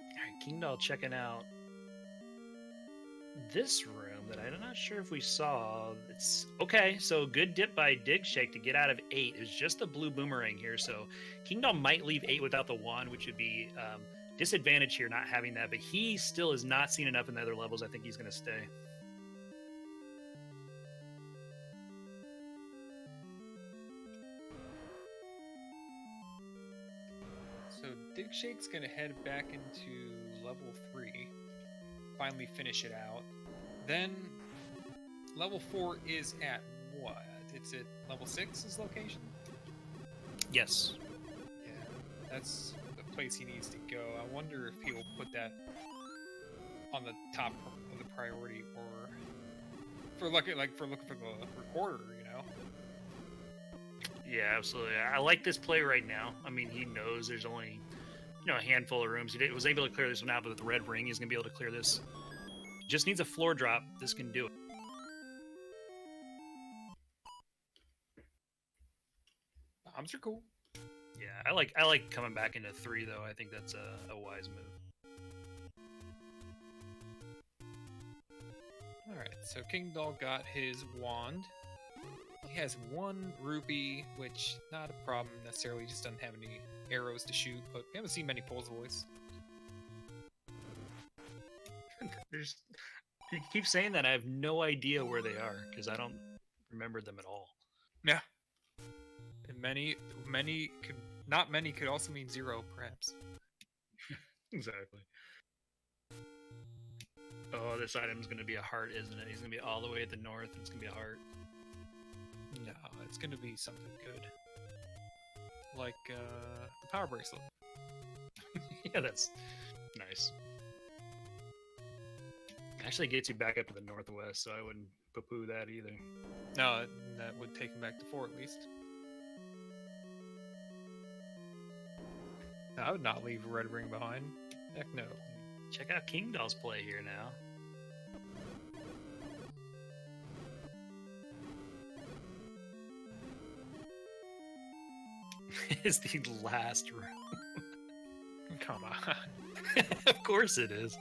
Alright, kingdahl checking out this room that I'm not sure if we saw. It's okay, so good dip by digshake to get out of 8. It was just the blue boomerang here, so kingdahl might leave 8 without the wand, which would be disadvantage here not having that, but he still has not seen enough in the other levels. I think he's going to stay. So Digshake's gonna head back into level 3, finally finish it out. Then level 4 is at what? It's at level 6's location? Yes. Yeah, that's the place he needs to go. I wonder if he'll put that on the top of the priority, or for looking for the recorder, you know? Yeah, absolutely. I like this play right now. I mean, he knows there's only, a handful of rooms. He was able to clear this one out, but with the red ring, he's going to be able to clear this. Just needs a floor drop. This can do it. Bombs are cool. Yeah, I like coming back into 3, though. I think that's a wise move. Alright, so kingdahl got his wand. He has 1 rupee, which not a problem necessarily, just doesn't have any arrows to shoot, but we haven't seen many Pulse Voice. You keep saying that. I have no idea where they are, because I don't remember them at all. Yeah. And not many could also mean 0, perhaps. Exactly. Oh, this item's going to be a heart, isn't it? He's going to be all the way at the north, and it's going to be a heart. No, it's gonna be something good. Like, the power bracelet. Yeah, that's nice. Actually gets you back up to the northwest, so I wouldn't poo-poo that either. No, that would take him back to 4 at least. I would not leave a red ring behind. Heck no. Check out kingdahl's play here now. Is the last room. Come on. Of course it is.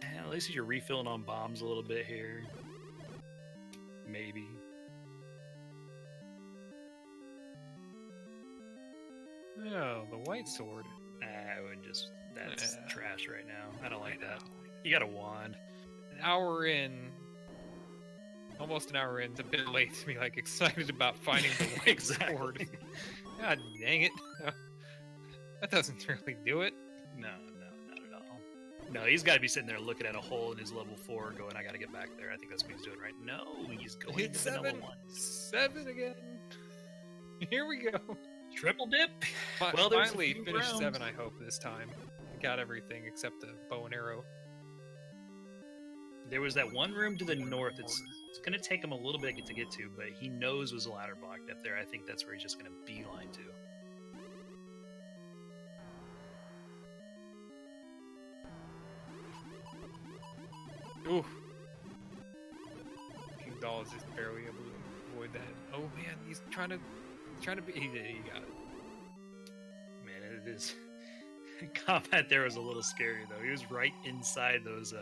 At least you're refilling on bombs a little bit here. Maybe. Oh, the white sword. I would just... That's trash right now. I don't like that. You got a wand. An hour in... Almost an hour in, it's a bit late to be like excited about finding the white sword. God dang it. That doesn't really do it. No, not at all. No, he's got to be sitting there looking at a hole in his level 4 going, I got to get back there. I think that's what he's doing right. No, he's going Hit to 7. vanilla 1. 7 again. Here we go. Triple dip. Well, finally finished 7, I hope, this time. Got everything except the bow and arrow. There was that one room to the north. It's going to take him a little bit to get to, but he knows was a ladder blocked up there. I think that's where he's just going to beeline to. Ooh. Kingdahl is just barely able to avoid that. Oh man, he's trying to be. He got it. Man, His combat there was a little scary, though. He was right inside those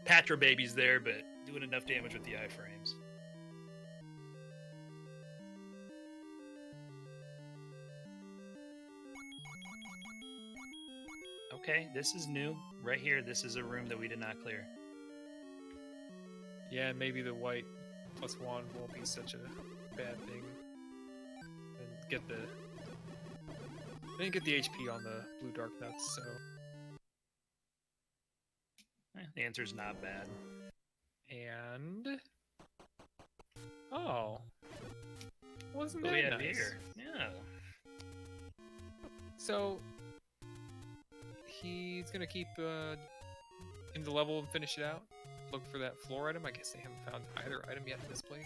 Patra babies there, but doing enough damage with the iframes. Okay, this is new. Right here, this is a room that we did not clear. Yeah, maybe the white +1 won't be such a bad thing. And get the... I didn't get the HP on the blue dark nuts, so... The answer's not bad. And... Oh. Wasn't that we have nice? here. Yeah. So... He's gonna keep in the level and finish it out. Look for that floor item. I guess they haven't found either item yet in this place.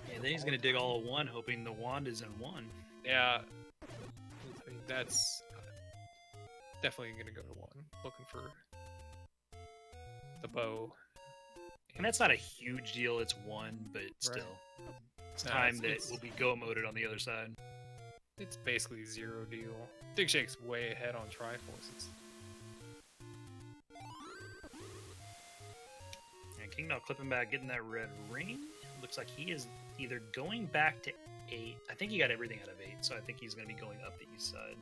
Yeah, then he's gonna dig all of one, hoping the wand is in one. Yeah. I mean, that's definitely gonna go to one. Looking for the bow. And that's not a huge deal, it's one, but still. It's time that will be go moded on the other side. It's basically zero deal. Digshake's way ahead on Triforces. And kingdahl clipping back, getting that red ring. Looks like he is either going back to 8. I think he got everything out of 8, so I think he's going to be going up the east side.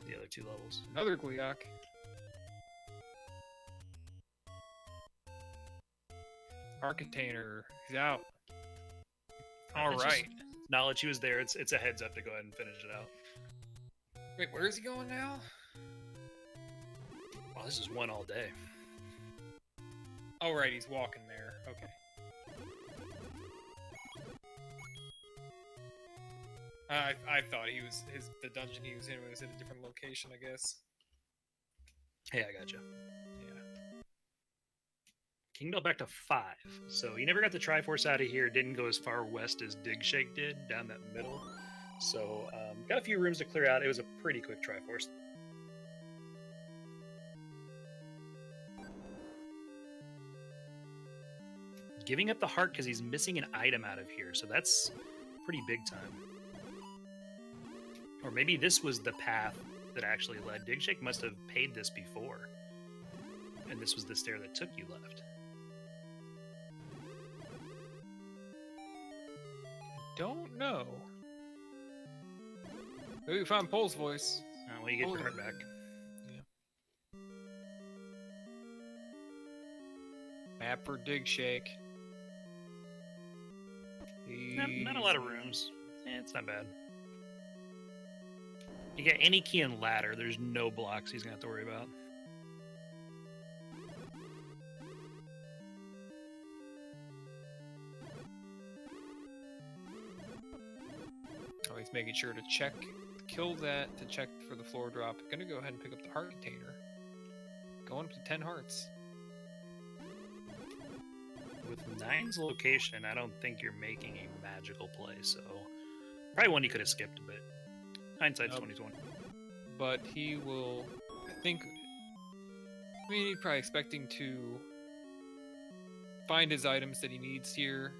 The other 2 levels. Another Gleeok. Architainer. He's out. Alright. Knowledge he was there. It's a heads up to go ahead and finish it out. Wait, where is he going now? Wow, this is one all day. Oh, right, he's walking there. Okay. I thought he was the dungeon he was in was at a different location, I guess. Hey, I gotcha. Yeah. kingdahl back to 5. So he never got the Triforce out of here. Didn't go as far west as digshake did, down that middle. So got a few rooms to clear out. It was a pretty quick Triforce. Giving up the heart because he's missing an item out of here. So that's pretty big time. Or maybe this was the path that actually led. Digshake must have paid this before. And this was the stair that took you left. Don't know. Maybe we found Pole's voice. Oh, well, you get your heart back. Yeah. Map for Digshake. Not a lot of rooms. It's not bad. You get any key and ladder, there's no blocks he's going to have to worry about. Oh, he's making sure to kill that to check for the floor drop. Gonna go ahead and pick up the heart container. Going up to 10 hearts. With 9's location, I don't think you're making a magical play, so probably one you could have skipped, but hindsight's 2020. But he will, I mean, he's probably expecting to find his items that he needs here,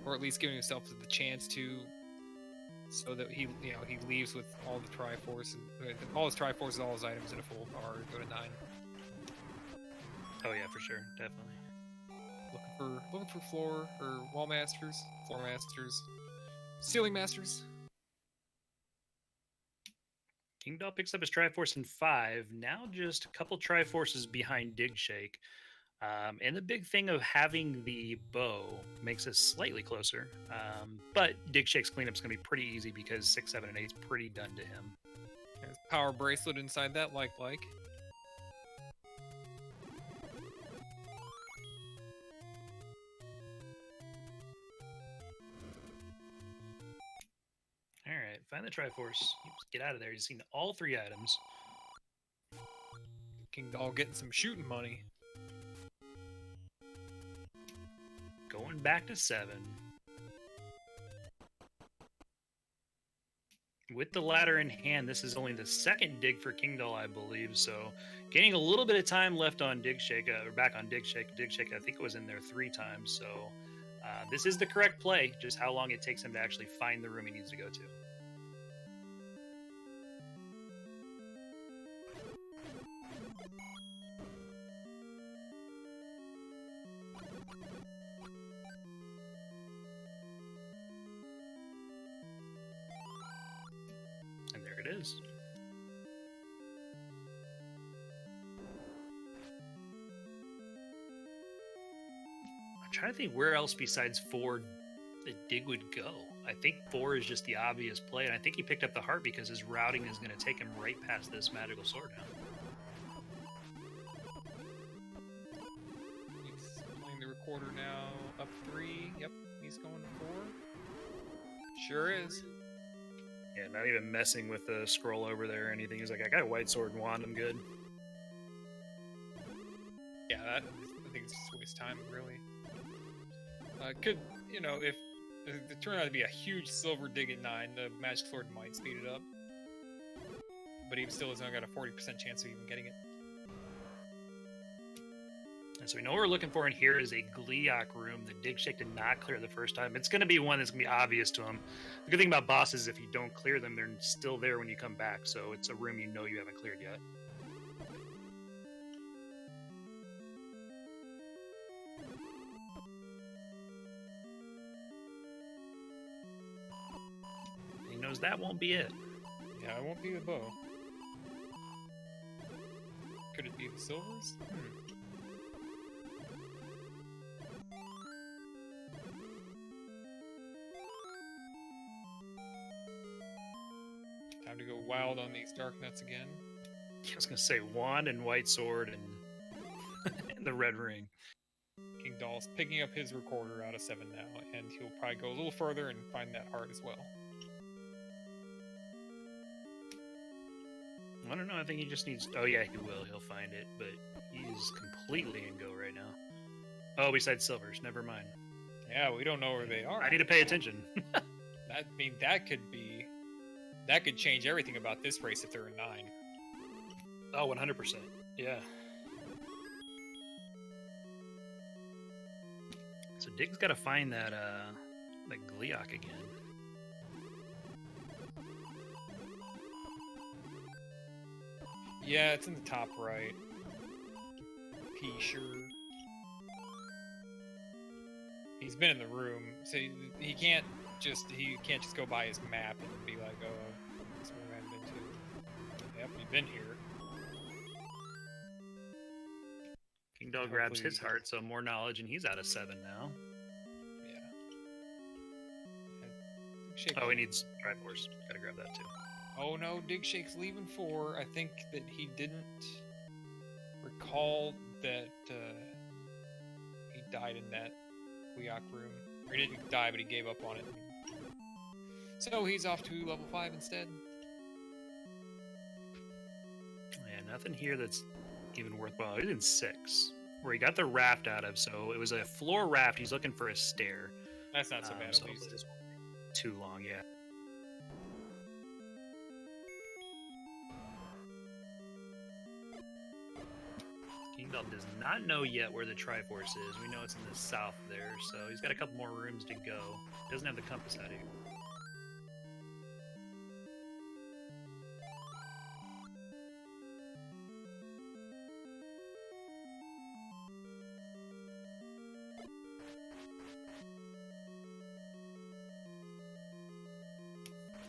or at least giving himself the chance to, so that he leaves with all the Triforce, all his Triforces, all his items in a full bar, go to 9. Oh yeah, for sure, definitely. Looking for floor masters, ceiling masters. kingdahl picks up his Triforce in 5. Now just a couple Triforces behind Digshake. And the big thing of having the bow makes us slightly closer. But Digshake's cleanup's going to be pretty easy because 6, 7, and 8 is pretty done to him. There's power bracelet inside that, like. Alright, find the Triforce. Get out of there. You've seen all 3 items. kingdahl getting some shooting money. Going back to 7. With the ladder in hand, this is only the 2nd dig for kingdahl, I believe. So, gaining a little bit of time left on Digshake, or back on Digshake. Digshake, I think it was in there 3 times. So, this is the correct play. Just how long it takes him to actually find the room he needs to go to. is. I'm trying to think where else besides 4 that Dig would go. I think 4 is just the obvious play, and I think he picked up the heart because his routing is going to take him right past this magical sword now. He's playing the recorder now, up 3. Yep, he's going to 4. Sure is. Yeah, not even messing with the scroll over there or anything. He's like, I got a white sword and wand, I'm good. Yeah, I think it's just a waste of time, really. Could, you know, if it turned out to be a huge silver dig at 9, the magic sword might speed it up. But even still, has only got a 40% chance of even getting it. And so we know what we're looking for in here is a Gliok room that Digshake did not clear the first time. It's going to be one that's going to be obvious to him. The good thing about bosses is if you don't clear them, they're still there when you come back. So it's a room you know you haven't cleared yet. He knows that won't be it. Yeah, it won't be the bow. Could it be the silvers? Time to go wild on these dark nuts again. I was going to say wand and white sword and, and the red ring. Kingdahl's picking up his recorder out of 7 now, and he'll probably go a little further and find that heart as well. I don't know. I think he just needs... Oh, yeah, he will. He'll find it, but he's completely in go right now. Oh, besides silvers. Never mind. Yeah, we don't know where they are. I need to pay attention. That could change everything about this race if there are 9. Oh, 100%. Yeah. So Dig's got to find that Gliok again. Yeah, it's in the top right. P sure. He's been in the room, so he can't just go by his map and be like, oh, this room I haven't been to. Yep, you've been here. Kingdahl grabs his heart, so more knowledge, and he's out of 7 now. Yeah. Oh, he needs Triforce. Gotta grab that too. Oh no, Digshake's leaving 4. I think that he didn't recall that he died in that Gliok room. Or he didn't die, but he gave up on it. So he's off to level 5 instead. Yeah, nothing here that's even worthwhile. He's in 6, where he got the raft out of. So it was a floor raft. He's looking for a stair. That's not so bad, so at least. This won't be too long, yeah. Kingdahl does not know yet where the Triforce is. We know it's in the south there, so he's got a couple more rooms to go. Doesn't have the compass out here.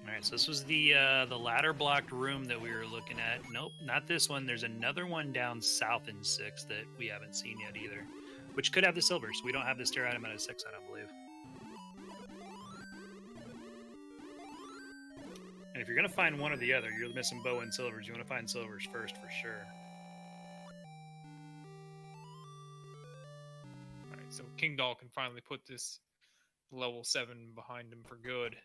Alright, so this was the ladder blocked room that we were looking at. Nope, not this one. There's another one down south in 6 that we haven't seen yet either, which could have the silvers. We don't have the stair item out of 6, I don't believe. And if you're going to find one or the other, you're missing bow and silvers. You want to find silvers first for sure. Alright, so Kingdahl can finally put this level 7 behind him for good.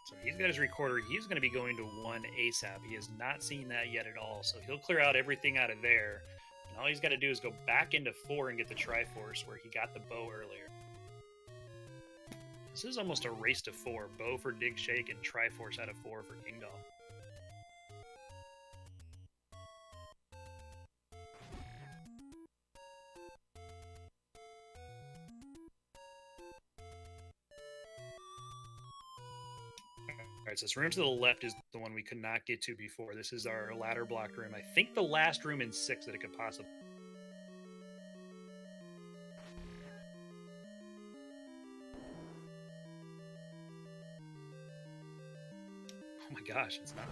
So he's got his recorder. He's going to be going to 1 ASAP. He has not seen that yet at all. So he'll clear out everything out of there. And all he's got to do is go back into 4 and get the Triforce where he got the bow earlier. This is almost a race to 4. Bow for Digshake and Triforce out of 4 for Kingdahl. Alright, so this room to the left is the one we could not get to before. This is our ladder blocked room. I think the last room in 6 that it could possibly... my gosh, it's not.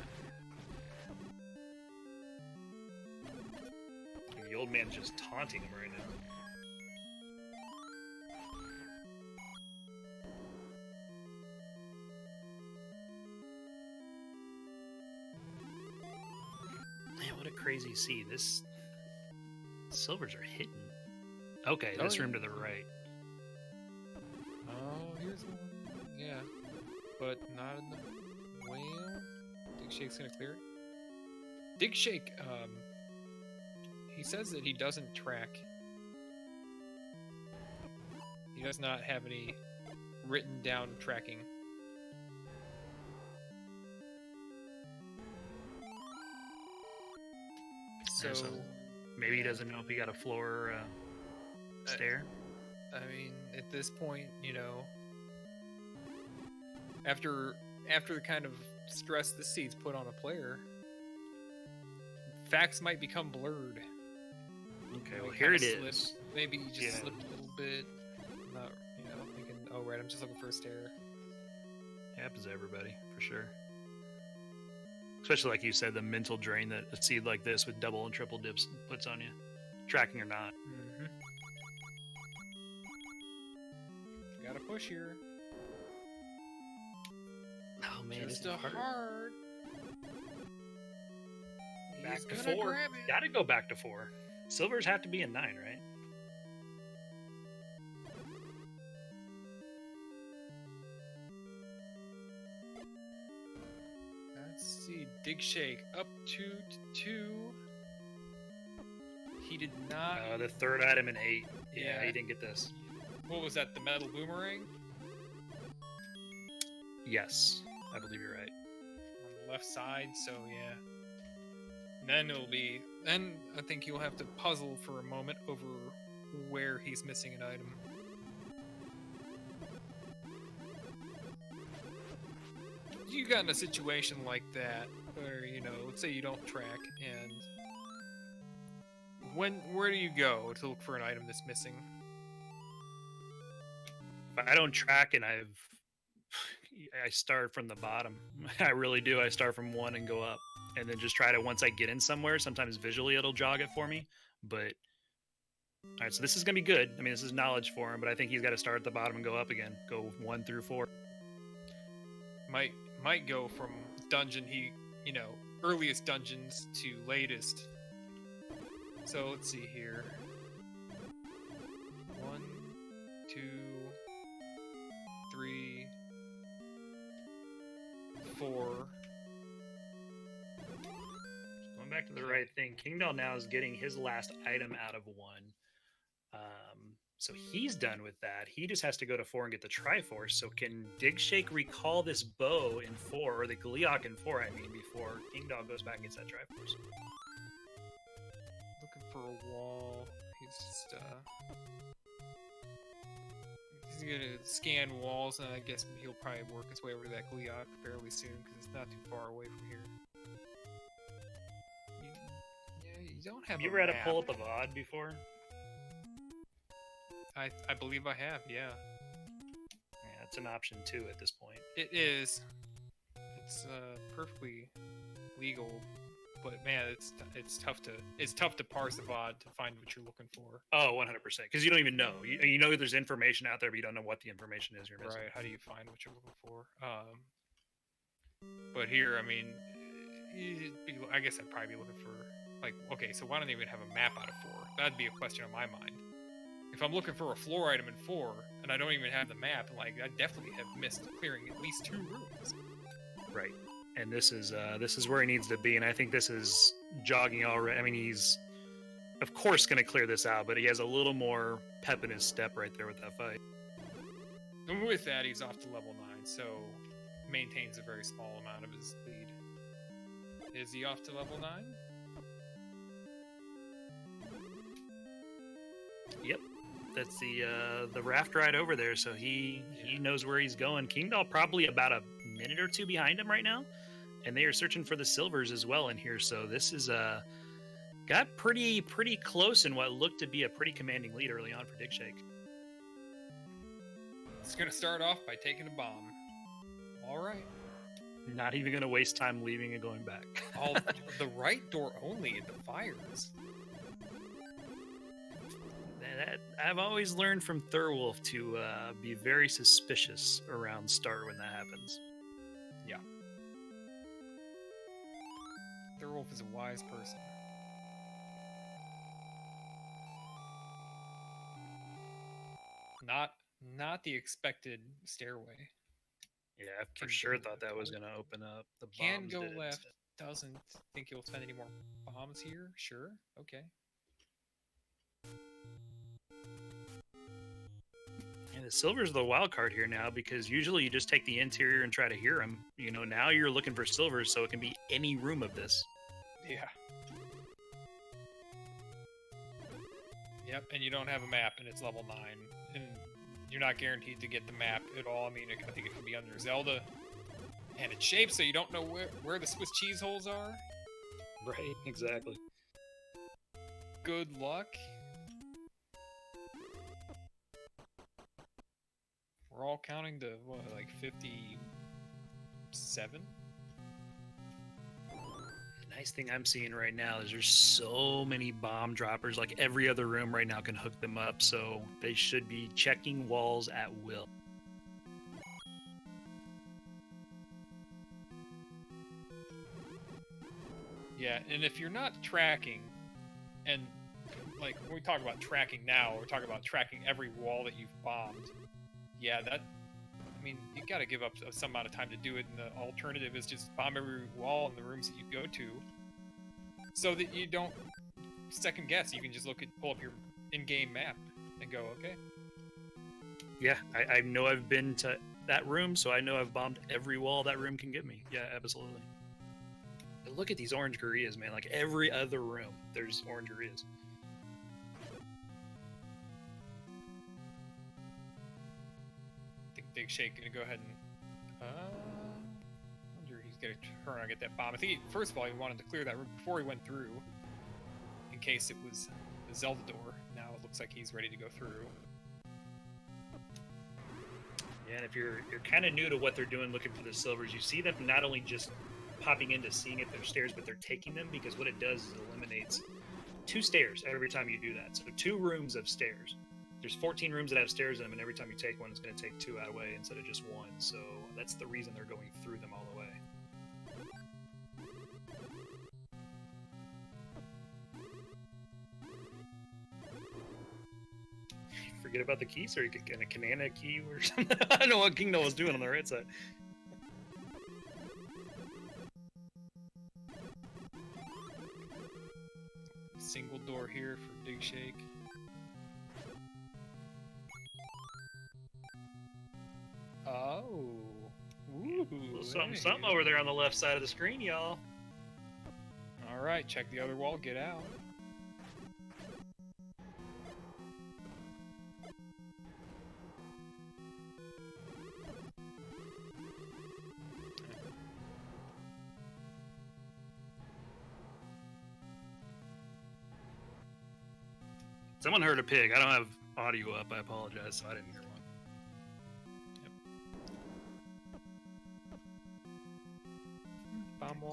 The old man's just taunting him right now. Man, what a crazy scene. This silvers are hidden. Okay, this room to the right. Oh, here's one. Yeah, but not in the whale. Digshake's gonna clear it. Digshake, he says that he doesn't track. He does not have any written down tracking. So maybe he doesn't know if he got a floor or stair. I mean, at this point, you know, after the kind of stress the seeds put on a player, facts might become blurred. Okay, Like, well here it kinda is. slipped. Maybe you just slipped a little bit. Not, you know, thinking, oh right, I'm just looking for a stair. Happens to everybody, for sure. Especially like you said, the mental drain that a seed like this with double and triple dips puts on you, tracking or not. Mm-hmm. Gotta push here. Oh man, Just it's a hard. hard. Back He's to gonna 4. grab it. Gotta go back to 4. Silvers have to be in 9, right? Let's see. Digshake up 2-2. He did not. The third item in 8. Yeah, Yeah. he didn't get this. What was that? The metal boomerang Yes, I believe you're right. on the left side. So yeah. And then it'll be. Then I think you'll have to puzzle for a moment over where he's missing an item. You got in a situation like that where, you know, let's say you don't track, and where do you go to look for an item that's missing? If I don't track and I start from the bottom. I really do. I start from 1 and go up, and then just try to, once I get in somewhere, sometimes visually it'll jog it for me. But all right, so this is gonna be good. I mean, this is knowledge for him, but I think he's got to start at the bottom and go up again. Go 1 through 4. Might go from dungeon earliest dungeons to latest. So let's see here. 1, 2, 3, 4. Going back to the right thing, Kingdahl now is getting his last item out of 1. So he's done with that. He just has to go to 4 and get the Triforce. So can Digshake recall this bow in 4, or the Gleeok in 4, I mean, before Kingdahl goes back and gets that Triforce? Looking for a wall. He's just he's gonna scan walls, and I guess he'll probably work his way over to that Gleeok fairly soon because it's not too far away from here. You don't have. You ever had a pull up of Odd before? I believe I have, yeah. Yeah, it's an option too at this point. It is. It's perfectly legal, but man, it's tough to parse the VOD to find what you're looking for. Oh, 100%. Because you don't even know. You know there's information out there, but you don't know what the information is you're missing. Right? How do you find what you're looking for? But here, I mean, I guess I'd probably be looking for, like, okay, so why don't they even have a map out of 4? That'd be a question on my mind. If I'm looking for a floor item in 4 and I don't even have the map, like, I definitely have missed clearing at least 2 rooms. Right. And this is where he needs to be, and I think this is jogging already. I mean, he's of course going to clear this out, but he has a little more pep in his step right there with that fight. And with that, he's off to level 9, so maintains a very small amount of his lead. Is he off to level 9? Yep. That's the raft ride over there, so he knows where he's going. Kingdahl probably about a minute or 2 behind him right now, and they are searching for the silvers as well in here. So this is got pretty close in what looked to be a pretty commanding lead early on for Digshake. It's gonna start off by taking a bomb. All right. Not even going to waste time leaving and going back. All the right door only. The fires. I've always learned from Thurwolf to be very suspicious around start when that happens. Yeah. Thurwolf is a wise person. Not the expected stairway. Yeah, I for sure thought that was going to open up. The Can bombs go did left. instead. Doesn't think you'll spend any more bombs here. Sure. Okay. And the silver's the wild card here now, because usually you just take the interior and try to hear them. You know, now you're looking for silver, so it can be any room of this. Yeah. Yep, and you don't have a map, and it's level 9. And you're not guaranteed to get the map at all. I mean, I think it could be under Zelda. And it's shaped so you don't know where the Swiss cheese holes are. Right, exactly. Good luck. We're all counting to, what, like 57? The nice thing I'm seeing right now is there's so many bomb droppers. Like every other room right now can hook them up, so they should be checking walls at will. Yeah, and if you're not tracking, and like when we talk about tracking now, we're talking about tracking every wall that you've bombed. Yeah, I mean, you gotta give up some amount of time to do it, and the alternative is just bomb every wall in the rooms that you go to, so that you don't second guess. You can just pull up your in-game map and go, okay. Yeah, I know I've been to that room, so I know I've bombed every wall that room can give me. Yeah, absolutely. But look at these orange gorillas, man. Like every other room, there's orange gorillas. Digshake gonna go ahead and wonder he's gonna turn around and get that bomb. I think first of all he wanted to clear that room before he went through, in case it was the Zelda door. Now it looks like he's ready to go through. Yeah, and if you're kind of new to what they're doing, looking for the silvers, you see them not only just popping in to seeing if they're stairs, but they're taking them, because what it does is it eliminates 2 stairs every time you do that. So 2 rooms of stairs. There's 14 rooms that have stairs in them, and every time you take one, it's going to take 2 out of the way instead of just 1. So that's the reason they're going through them all the way. Forget about the key, so you could get a Kanana key or something. I don't know what Kingdahl was doing on the right side. Single door here for Digshake. Oh. Ooh, Something over there on the left side of the screen, y'all. Alright, check the other wall, get out. Someone heard a pig. I don't have audio up. I apologize, so I didn't hear one.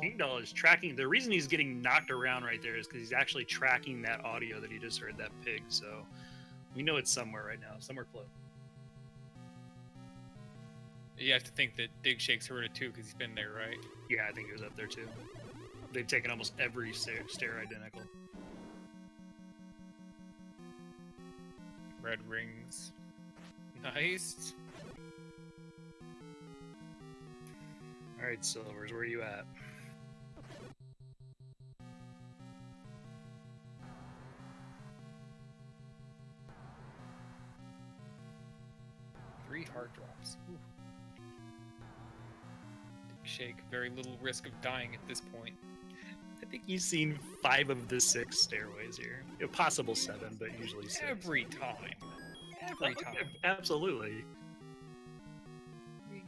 Kingdahl is tracking. The reason he's getting knocked around right there is because he's actually tracking that audio that he just heard, that pig. So we know it's somewhere right now, somewhere close. You have to think that Digshake's heard it too, because he's been there, right? Yeah, I think he was up there too. They've taken almost every stair identical. Red rings. Nice. Alright, Silvers, where are you at? Three heart drops. Ooh. Shake, very little risk of dying at this point. I think you've seen 5 of the 6 stairways here. A possible 7, but usually 6. Every time. Every time. Absolutely. I mean,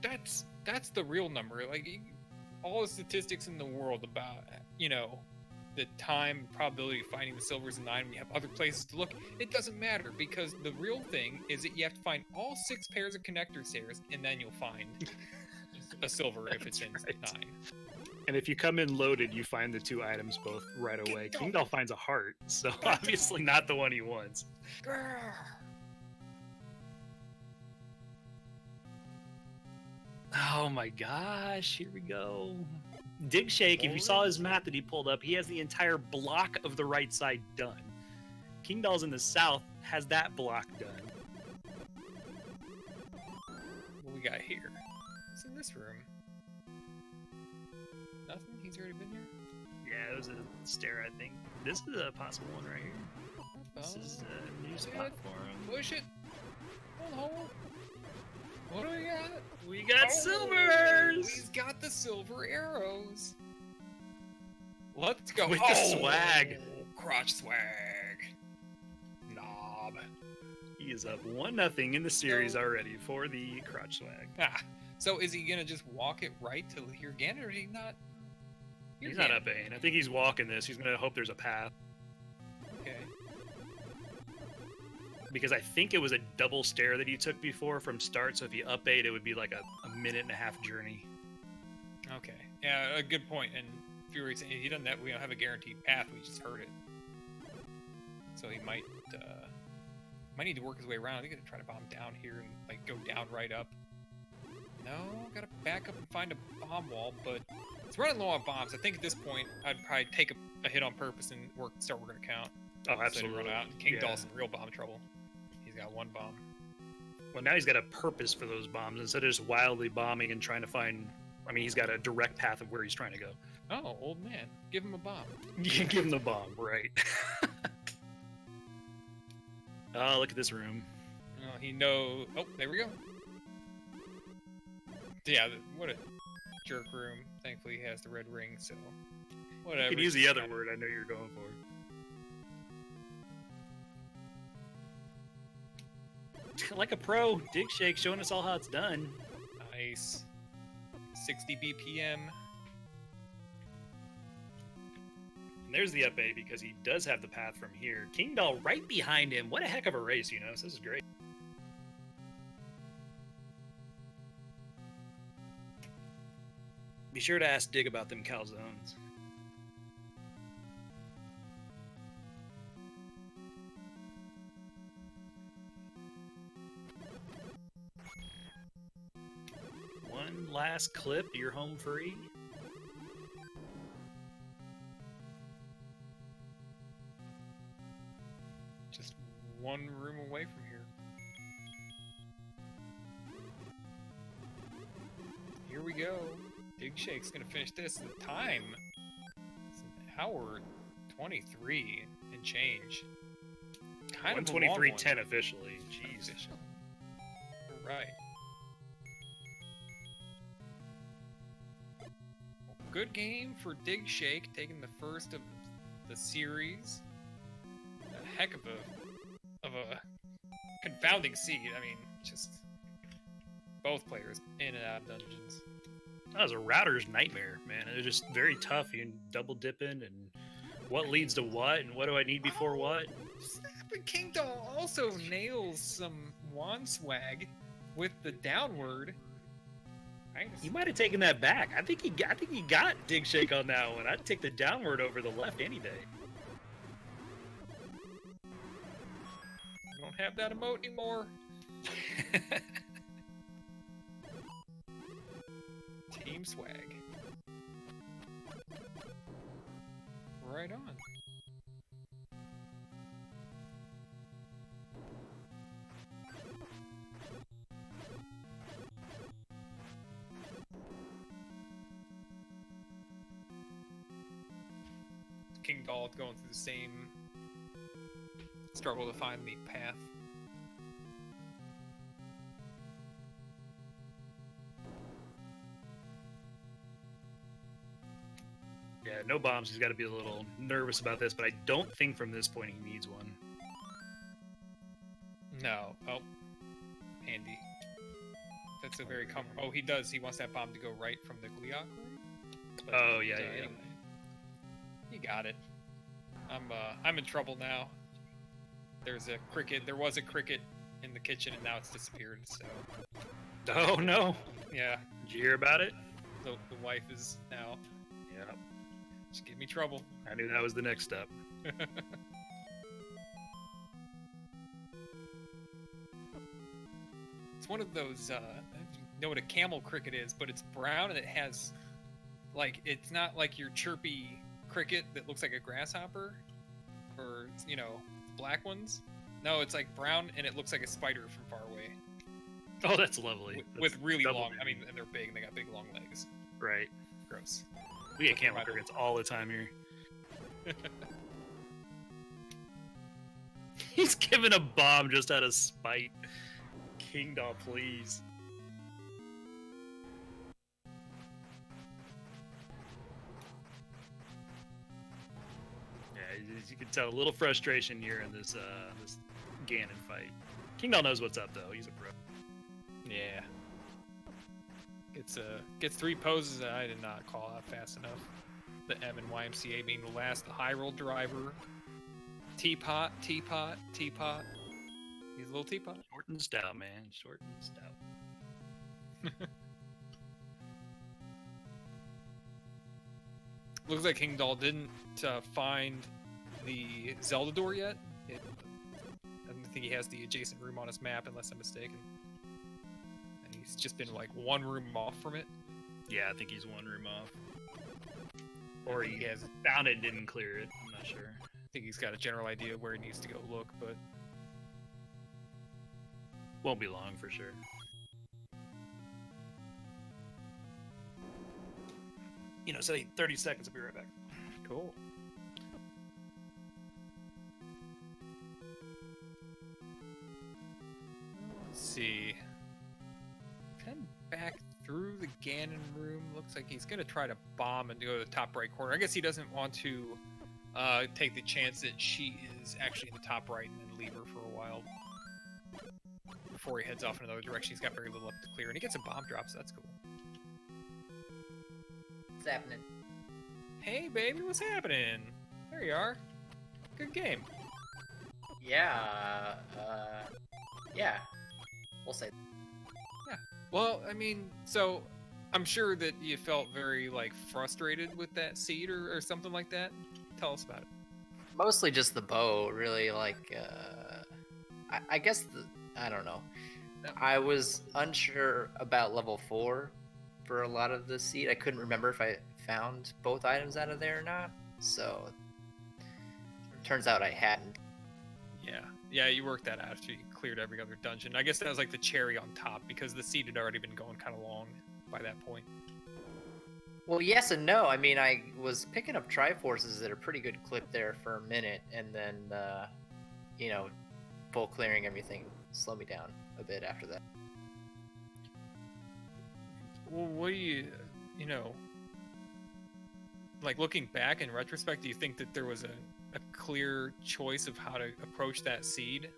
that's the real number. Like, all the statistics in the world about, you know, the time probability of finding the silvers in 9 when you have other places to look, it doesn't matter, because the real thing is that you have to find all 6 pairs of connector stairs, and then you'll find a silver if it's in right. 9. And if you come in loaded, you find the 2 items both right away. Kingdahl finds a heart, so obviously not the one he wants. Oh my gosh, here we go. Digshake, if you saw his map that he pulled up, he has the entire block of the right side done. Kingdahl's in the south has that block done. What we got here? What's in this room? Nothing? He's already been here? Yeah, it was a stair, I think. This is a possible one right here. This is a new spot for him. Push it! Hold. What do we got? We got silvers! He's got the silver arrows. Let's go. With the swag. Crotch swag. Knob. He is up 1-0 in the series already for the crotch swag. So is he gonna just walk it right to here again, or is he not? He's not up A. I think he's walking this. He's gonna hope there's a path. Okay. Because I think it was a double stair that he took before from start, so if he up 8, it would be like a 1.5-minute journey. Okay. Yeah, a good point. And Fury saying he doesn't have, we don't have a guaranteed path, we just heard it. So he might need to work his way around. I think he's gonna try to bomb down here and like go down right up. No, gotta back up and find a bomb wall, but it's running low on bombs. I think at this point I'd probably take a hit on purpose and start working a count. Oh, absolutely. Run out. Kingdahl's in real bomb trouble. He's got 1 bomb. Well, now he's got a purpose for those bombs instead of just wildly bombing and trying to find. I mean, he's got a direct path of where he's trying to go. Oh, old man, give him a bomb. You give him the bomb, right? Oh, look at this room. Oh, he knows. Oh, there we go. Yeah, what a jerk room. Thankfully, he has the red ring, so whatever. You could use the other word I know you're going for. Like a pro, Digshake showing us all how it's done. Nice. 60 BPM. And there's the up A because he does have the path from here. Kingdahl right behind him. What a heck of a race, you know? So this is great. Be sure to ask Dig about them calzones. One last clip, you're home free. Just 1 room away from here. Here we go. Digshake's gonna finish this. The time. It's an hour 23 and change. Kind of 1:23:10 officially. Jeez. Right. Good game for Digshake, taking the first of the series. A heck of a confounding seed. I mean, just both players in and out of dungeons. That was a router's nightmare, man. It was just very tough. You double dipping and what leads to what and what do I need before what? Snap and Kingdahl also nails some wand swag with the downward. He might have taken that back. I think he got Digshake on that one. I'd take the downward over the left any day. I don't have that emote anymore. Team swag. Right on. Kingdahl going through the same struggle to find the path. Yeah, no bombs. He's got to be a little nervous about this, but I don't think from this point he needs one. No. Oh. Handy. That's a very comfortable. Oh, he does. He wants that bomb to go right from the Gleok room. But, oh, yeah, yeah. Anyway. You got it. I'm in trouble now. There's a cricket. There was a cricket in the kitchen, and now it's disappeared. So. Oh no. Yeah, Did you hear about it? The wife is now. Yeah. Just give me trouble. I knew that was the next step. It's one of those, you know what a camel cricket is, but it's brown and it has, like, it's not like your chirpy cricket that looks like a grasshopper, or, you know, black ones. No, it's like brown and it looks like a spider from far away. Oh, that's lovely. With really double long, beauty. I mean, and they're big and they got big long legs. Right. Gross. We get camel crickets all the time here. He's giving a bomb just out of spite. Kingdahl, please. Yeah, as you can tell, a little frustration here in this this Ganon fight. Kingdahl knows what's up though. He's a pro. Yeah. Gets 3 poses that I did not call out fast enough. The M and YMCA being the last, the high roll driver. Teapot, teapot, teapot. He's a little teapot. Short and stout, man. Short and stout. Looks like Kingdahl didn't find the Zelda door yet. I don't think he has the adjacent room on his map, unless I'm mistaken. And he's just been like 1 room off from it. Yeah, I think he's 1 room off. Or he has found it and didn't clear it. I'm not sure. I think he's got a general idea of where he needs to go look, but won't be long for sure. You know, say 30 seconds. I'll be right back. Cool. Let's see. Come back through the Ganon room. Looks like he's gonna try to bomb and go to the top right corner. I guess he doesn't want to take the chance that she is actually in the top right and then leave her for a while before he heads off in another direction. He's got very little left to clear, and he gets a bomb drop, so that's cool. What's happening? Hey, baby, what's happening? There you are. Good game. Yeah, yeah. We'll say. Well, I mean, so I'm sure that you felt very, like, frustrated with that seed or something like that. Tell us about it. Mostly just the bow, really, like, I guess, I don't know. I was unsure about level 4 for a lot of the seed. I couldn't remember if I found both items out of there or not, so turns out I hadn't. Yeah, you worked that out after you cleared every other dungeon. I guess that was like the cherry on top, because the seed had already been going kind of long by that point. Well, yes and no. I mean, I was picking up Triforces at a pretty good clip there for a minute, and then, you know, full clearing everything slowed me down a bit after that. Well, what do you know, like, looking back in retrospect, do you think that there was a clear choice of how to approach that seed?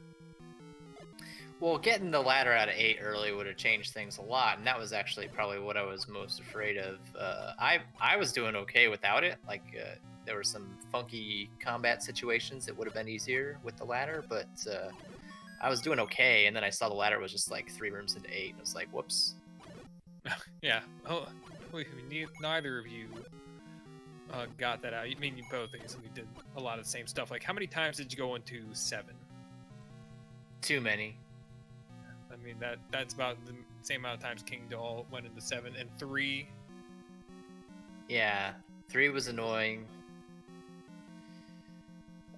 Well, getting the ladder out of 8 early would have changed things a lot, and that was actually probably what I was most afraid of. I was doing okay without it. Like, there were some funky combat situations that would have been easier with the ladder, but I was doing okay, and then I saw the ladder was just like 3 rooms into 8, and I was like, whoops. Yeah. Oh, neither of you got that out. I mean, you both basically did a lot of the same stuff. Like, how many times did you go into 7? Too many. I mean, that's about the same amount of times Kingdahl went into 7, and 3. Yeah, 3 was annoying.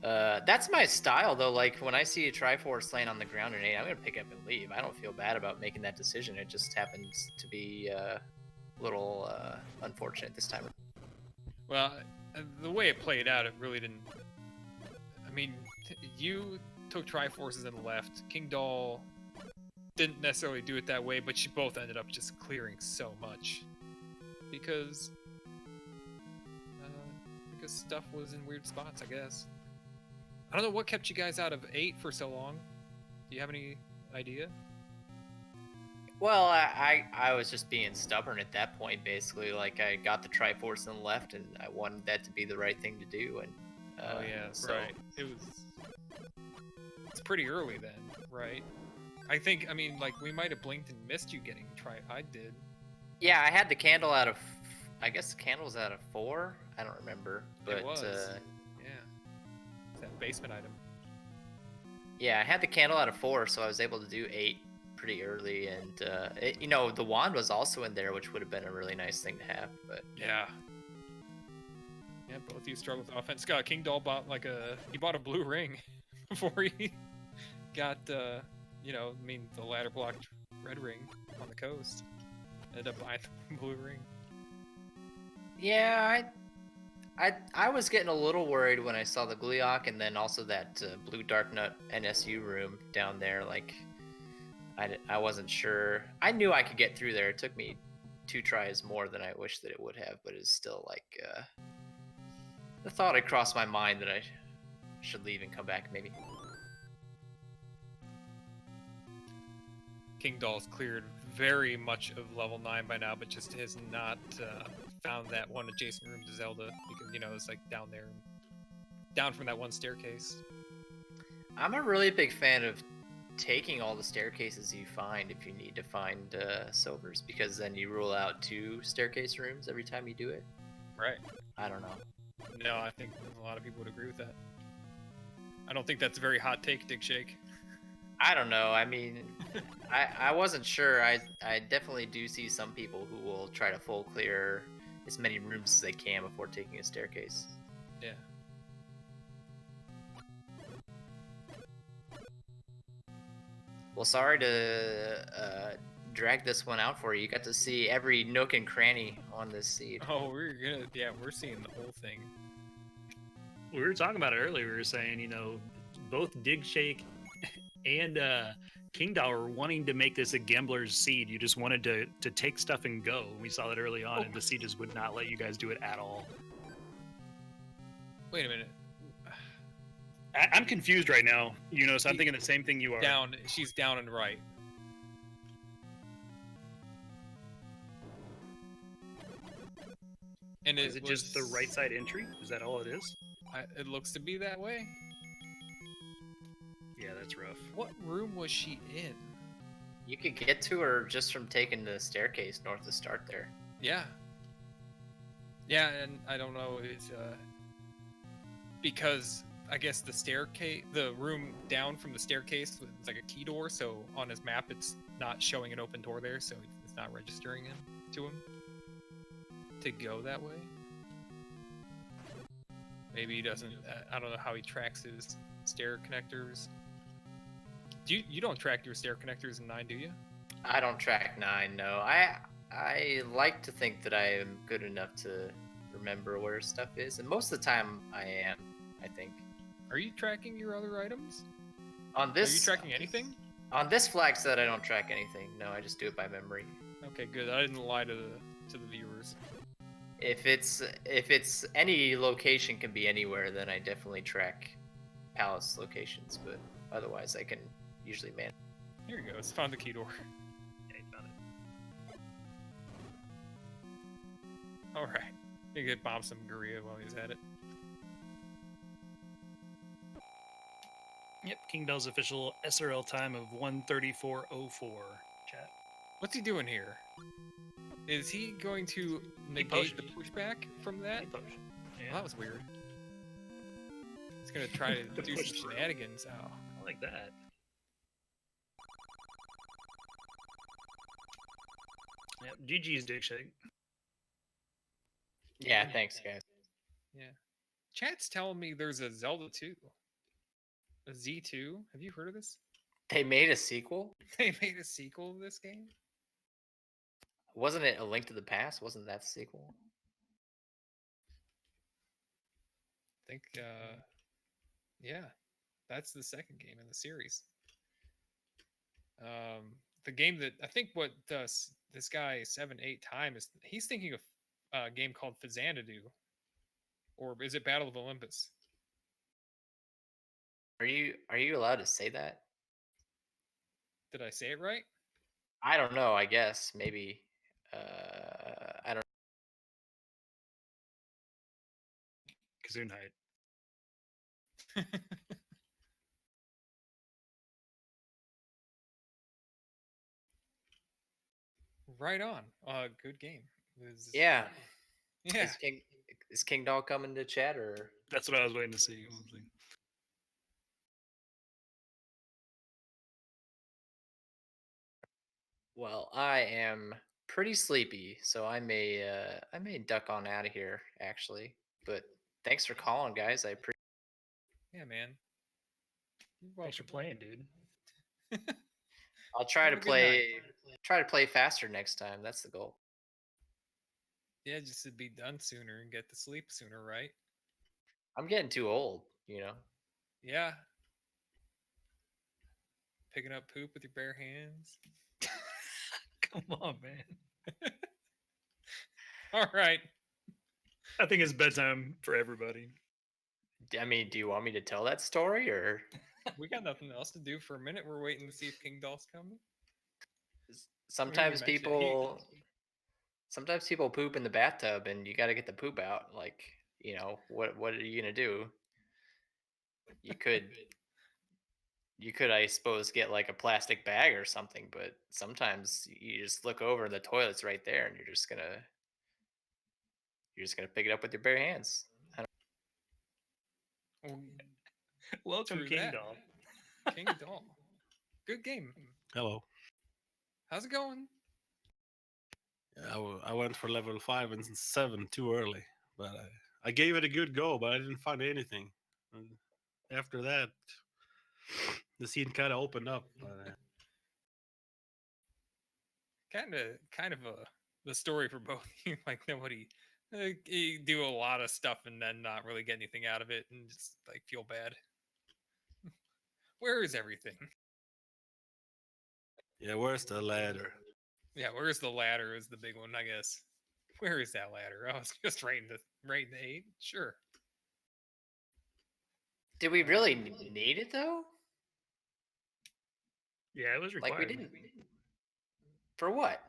That's my style, though. Like, when I see a Triforce laying on the ground in 8, I'm gonna pick up and leave. I don't feel bad about making that decision. It just happens to be a little unfortunate this time. Well, the way it played out, it really didn't. I mean, you took Triforces and left. Kingdahl didn't necessarily do it that way, but you both ended up just clearing so much because stuff was in weird spots, I guess. I don't know what kept you guys out of 8 for so long. Do you have any idea? Well, I was just being stubborn at that point, basically. Like, I got the Triforce and left, and I wanted that to be the right thing to do. And oh yeah, so... right. It's pretty early then, right? I think, I mean, like, we might have blinked and missed you getting I did. Yeah, I had the candle out of. I guess the candle was out of 4. I don't remember, but It was. Yeah. It's that basement item. yeah, I had the candle out of 4, so I was able to do 8 pretty early, and the wand was also in there, which would have been a really nice thing to have. But Yeah. Yeah, both of you struggle with offense. Kingdahl bought a blue ring before he got the ladder blocked red ring on the coast. Ended up buying the blue ring. yeah, I was getting a little worried when I saw the Gleeok and then also that blue dark nut NSU room down there. Like, I wasn't sure. I knew I could get through there. It took me 2 tries more than I wish that it would have, but it's still like the thought had crossed my mind that I should leave and come back maybe. Kingdahl's cleared very much of level 9 by now, but just has not found that one adjacent room to Zelda because it's like down there, down from that one staircase. I'm a really big fan of taking all the staircases you find if you need to find silvers, because then you rule out 2 staircase rooms every time you do it. Right. I don't know. No, I think a lot of people would agree with that. I don't think that's a very hot take, digshake. I don't know. I mean, I wasn't sure. I definitely do see some people who will try to full clear as many rooms as they can before taking a staircase. Yeah. Well, sorry to drag this one out for you. You got to see every nook and cranny on this seed. Oh, we're seeing the whole thing. We were talking about it earlier. We were saying, both digshake and kingdahl were wanting to make this a gambler's seed. You just wanted to take stuff and go. We saw that early on, and the seed just would not let you guys do it at all. Wait a minute. I'm confused right now. So I'm thinking the same thing you are. Down. She's down and right. And Is it just the right side entry? Is that all it is? It looks to be that way. Yeah, that's rough. What room was she in? You could get to her just from taking the staircase north to start there. Yeah. Yeah, and I don't know. It's because I guess the room down from the staircase was like a key door. So on his map, it's not showing an open door there, so it's not registering to him to go that way. Maybe he doesn't. I don't know how he tracks his stair connectors. You don't track your stair connectors in 9, do you? I don't track 9. No, I like to think that I am good enough to remember where stuff is, and most of the time I am. I think. Are you tracking your other items? On this, are you tracking anything? On this flag set, I don't track anything. No, I just do it by memory. Okay, good. I didn't lie to the viewers. If it's any location can be anywhere, then I definitely track palace locations. But otherwise, I can usually manage. Here you go. It's found the key door. Yeah, you found it. All right. You could bomb some Guria while he's at it. Yep, kingdahl's official SRL time of 1:34:04. Chat. What's he doing here? Is he going to negate the pushback from that? Yeah. Well, that was weird. He's gonna try to do some shenanigans. Oh, I like that. Yep, GG's digshake. Yeah, thanks, guys. Yeah. Chat's telling me there's a Zelda 2. A Z2. Have you heard of this? They made a sequel? They made a sequel to this game? Wasn't it A Link to the Past? Wasn't that the sequel? I think, yeah. That's the second game in the series. The game that, I think what this guy 7-8 time is, he's thinking of a game called Fazanadu. Or is it Battle of Olympus? Are you allowed to say that? Did I say it right? I don't know. I guess maybe. I don't. Gesundheit. Right on. Good game. It was- Yeah. Yeah. Is Kingdahl coming to chat or? That's what I was waiting to see. Well, I am pretty sleepy, so I may duck on out of here actually. But thanks for calling, guys. I appreciate. Yeah, man. You're Thanks for welcome. playing, dude. I'll try Have to a good night. play faster next time. That's the goal. Yeah, just to be done sooner and get to sleep sooner, right? I'm getting too old, you know. Yeah. Picking up poop with your bare hands. Come on, man. All right. I think it's bedtime for everybody. I mean, do you want me to tell that story or? We got nothing else to do for a minute. We're waiting to see if Kingdahl's coming. Sometimes mention it. sometimes people poop in the bathtub, and you got to get the poop out. Like, what are you gonna do? You could I suppose get like a plastic bag or something, but sometimes you just look over and the toilet's right there, and you're just gonna pick it up with your bare hands. Well, Welcome, True King that. Doll. Kingdahl. Good game. Hello. How's it going? Yeah, I went for level 5 and 7 too early, but I gave it a good go, but I didn't find anything. And after that, the scene kind of opened up. But, Kind of the story for both of you. Like nobody, you do a lot of stuff and then not really get anything out of it, and just like feel bad. Where is everything? yeah, where's the ladder? Yeah, where's the ladder? Is the big one, I guess. Where is that ladder? I was just right in the 8. Sure. Did we really need it though? Yeah, it was required. Like we didn't. For what?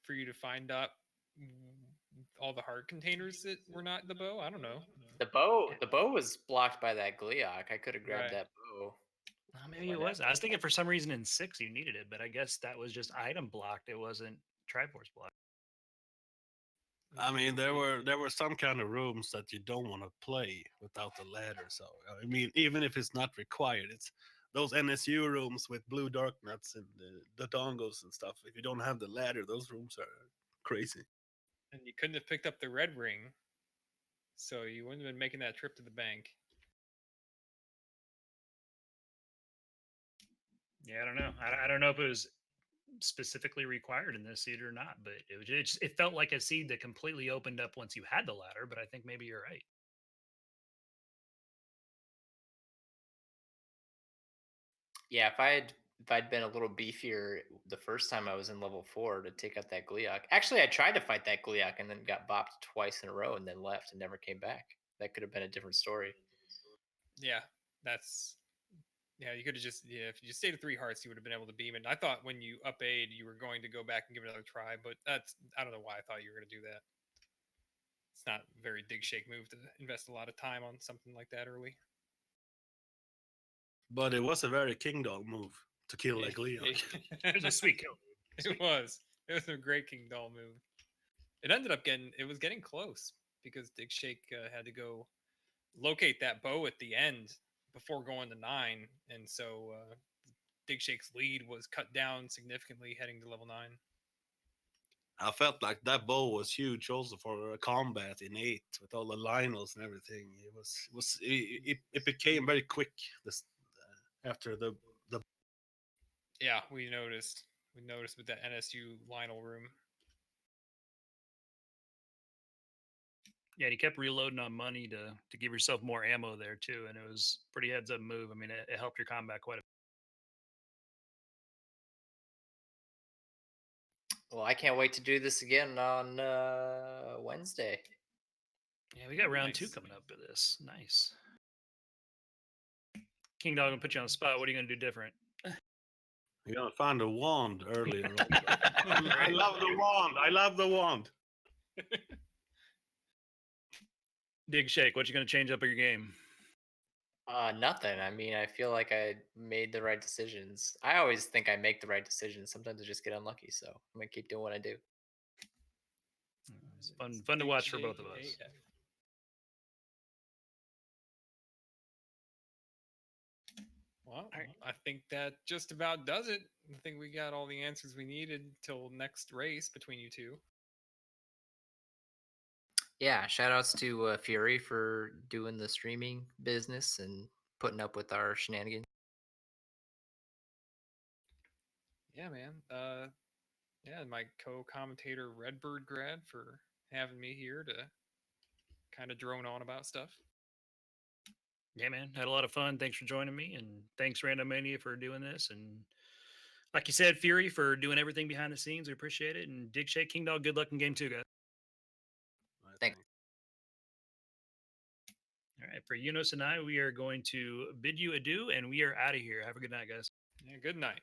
For you to find out all the heart containers that were not the bow. I don't know. The bow was blocked by that Gleok. I could have grabbed Right. that bow. Maybe it was. I was thinking for some reason in 6 you needed it, but I guess that was just item blocked. It wasn't Triforce blocked. I mean, there were some kind of rooms that you don't want to play without the ladder. So I mean, even if it's not required, it's those NSU rooms with blue dark nuts and the dongles and stuff. If you don't have the ladder, those rooms are crazy. And you couldn't have picked up the red ring, so you wouldn't have been making that trip to the bank. Yeah, I don't know. I don't know if it was specifically required in this seed or not, but it felt like a seed that completely opened up once you had the ladder. But I think maybe you're right. Yeah, if I'd been a little beefier the first time I was in level 4 to take out that Gleok. Actually, I tried to fight that Gleok and then got bopped twice in a row and then left and never came back. That could have been a different story. Yeah, you could have just if you just stayed at 3 hearts, you would have been able to beam it. And I thought when you up aid, you were going to go back and give it another try, but I don't know why I thought you were going to do that. It's not a very dig shake move to invest a lot of time on something like that early. But it was a very King Dog move to kill like Leo. It was a sweet kill. It was a great King Doll move. It ended up getting close because Dig Shake had to go locate that bow at the end before going to 9, and so Dig Shake's lead was cut down significantly heading to level 9. I felt like that bow was huge also for a combat in 8 with all the Lionels and everything. It became very quick after the Yeah, we noticed with that NSU Lionel room. Yeah, and he kept reloading on money to give yourself more ammo there too, and it was pretty heads up move. I mean, it helped your combat quite a bit. Well, I can't wait to do this again on Wednesday. Yeah, we got round 2 Nice. coming up with this. Nice. King Dog gonna put you on the spot. What are you gonna do different? you're gonna find a wand earlier. I love the wand. I love the wand. Dig Shake, what you gonna change up your game? Nothing. I mean, I feel like I made the right decisions. I always think I make the right decisions. Sometimes I just get unlucky, so I'm gonna keep doing what I do. It's fun to watch for both of us. DJAF. Well, right. I think that just about does it. I think we got all the answers we needed till next race between you two. Yeah, shout outs to Fury for doing the streaming business and putting up with our shenanigans. Yeah, man. Yeah, my co-commentator Redbird Grad for having me here to kind of drone on about stuff. Yeah, man, had a lot of fun. Thanks for joining me, and thanks Randomania for doing this. And like you said, Fury for doing everything behind the scenes. We appreciate it. And digshake, kingdahl, good luck in game 2, guys. I Thanks. think. All right, for Yunus and I, we are going to bid you adieu, and we are out of here. Have a good night, guys. Yeah, good night.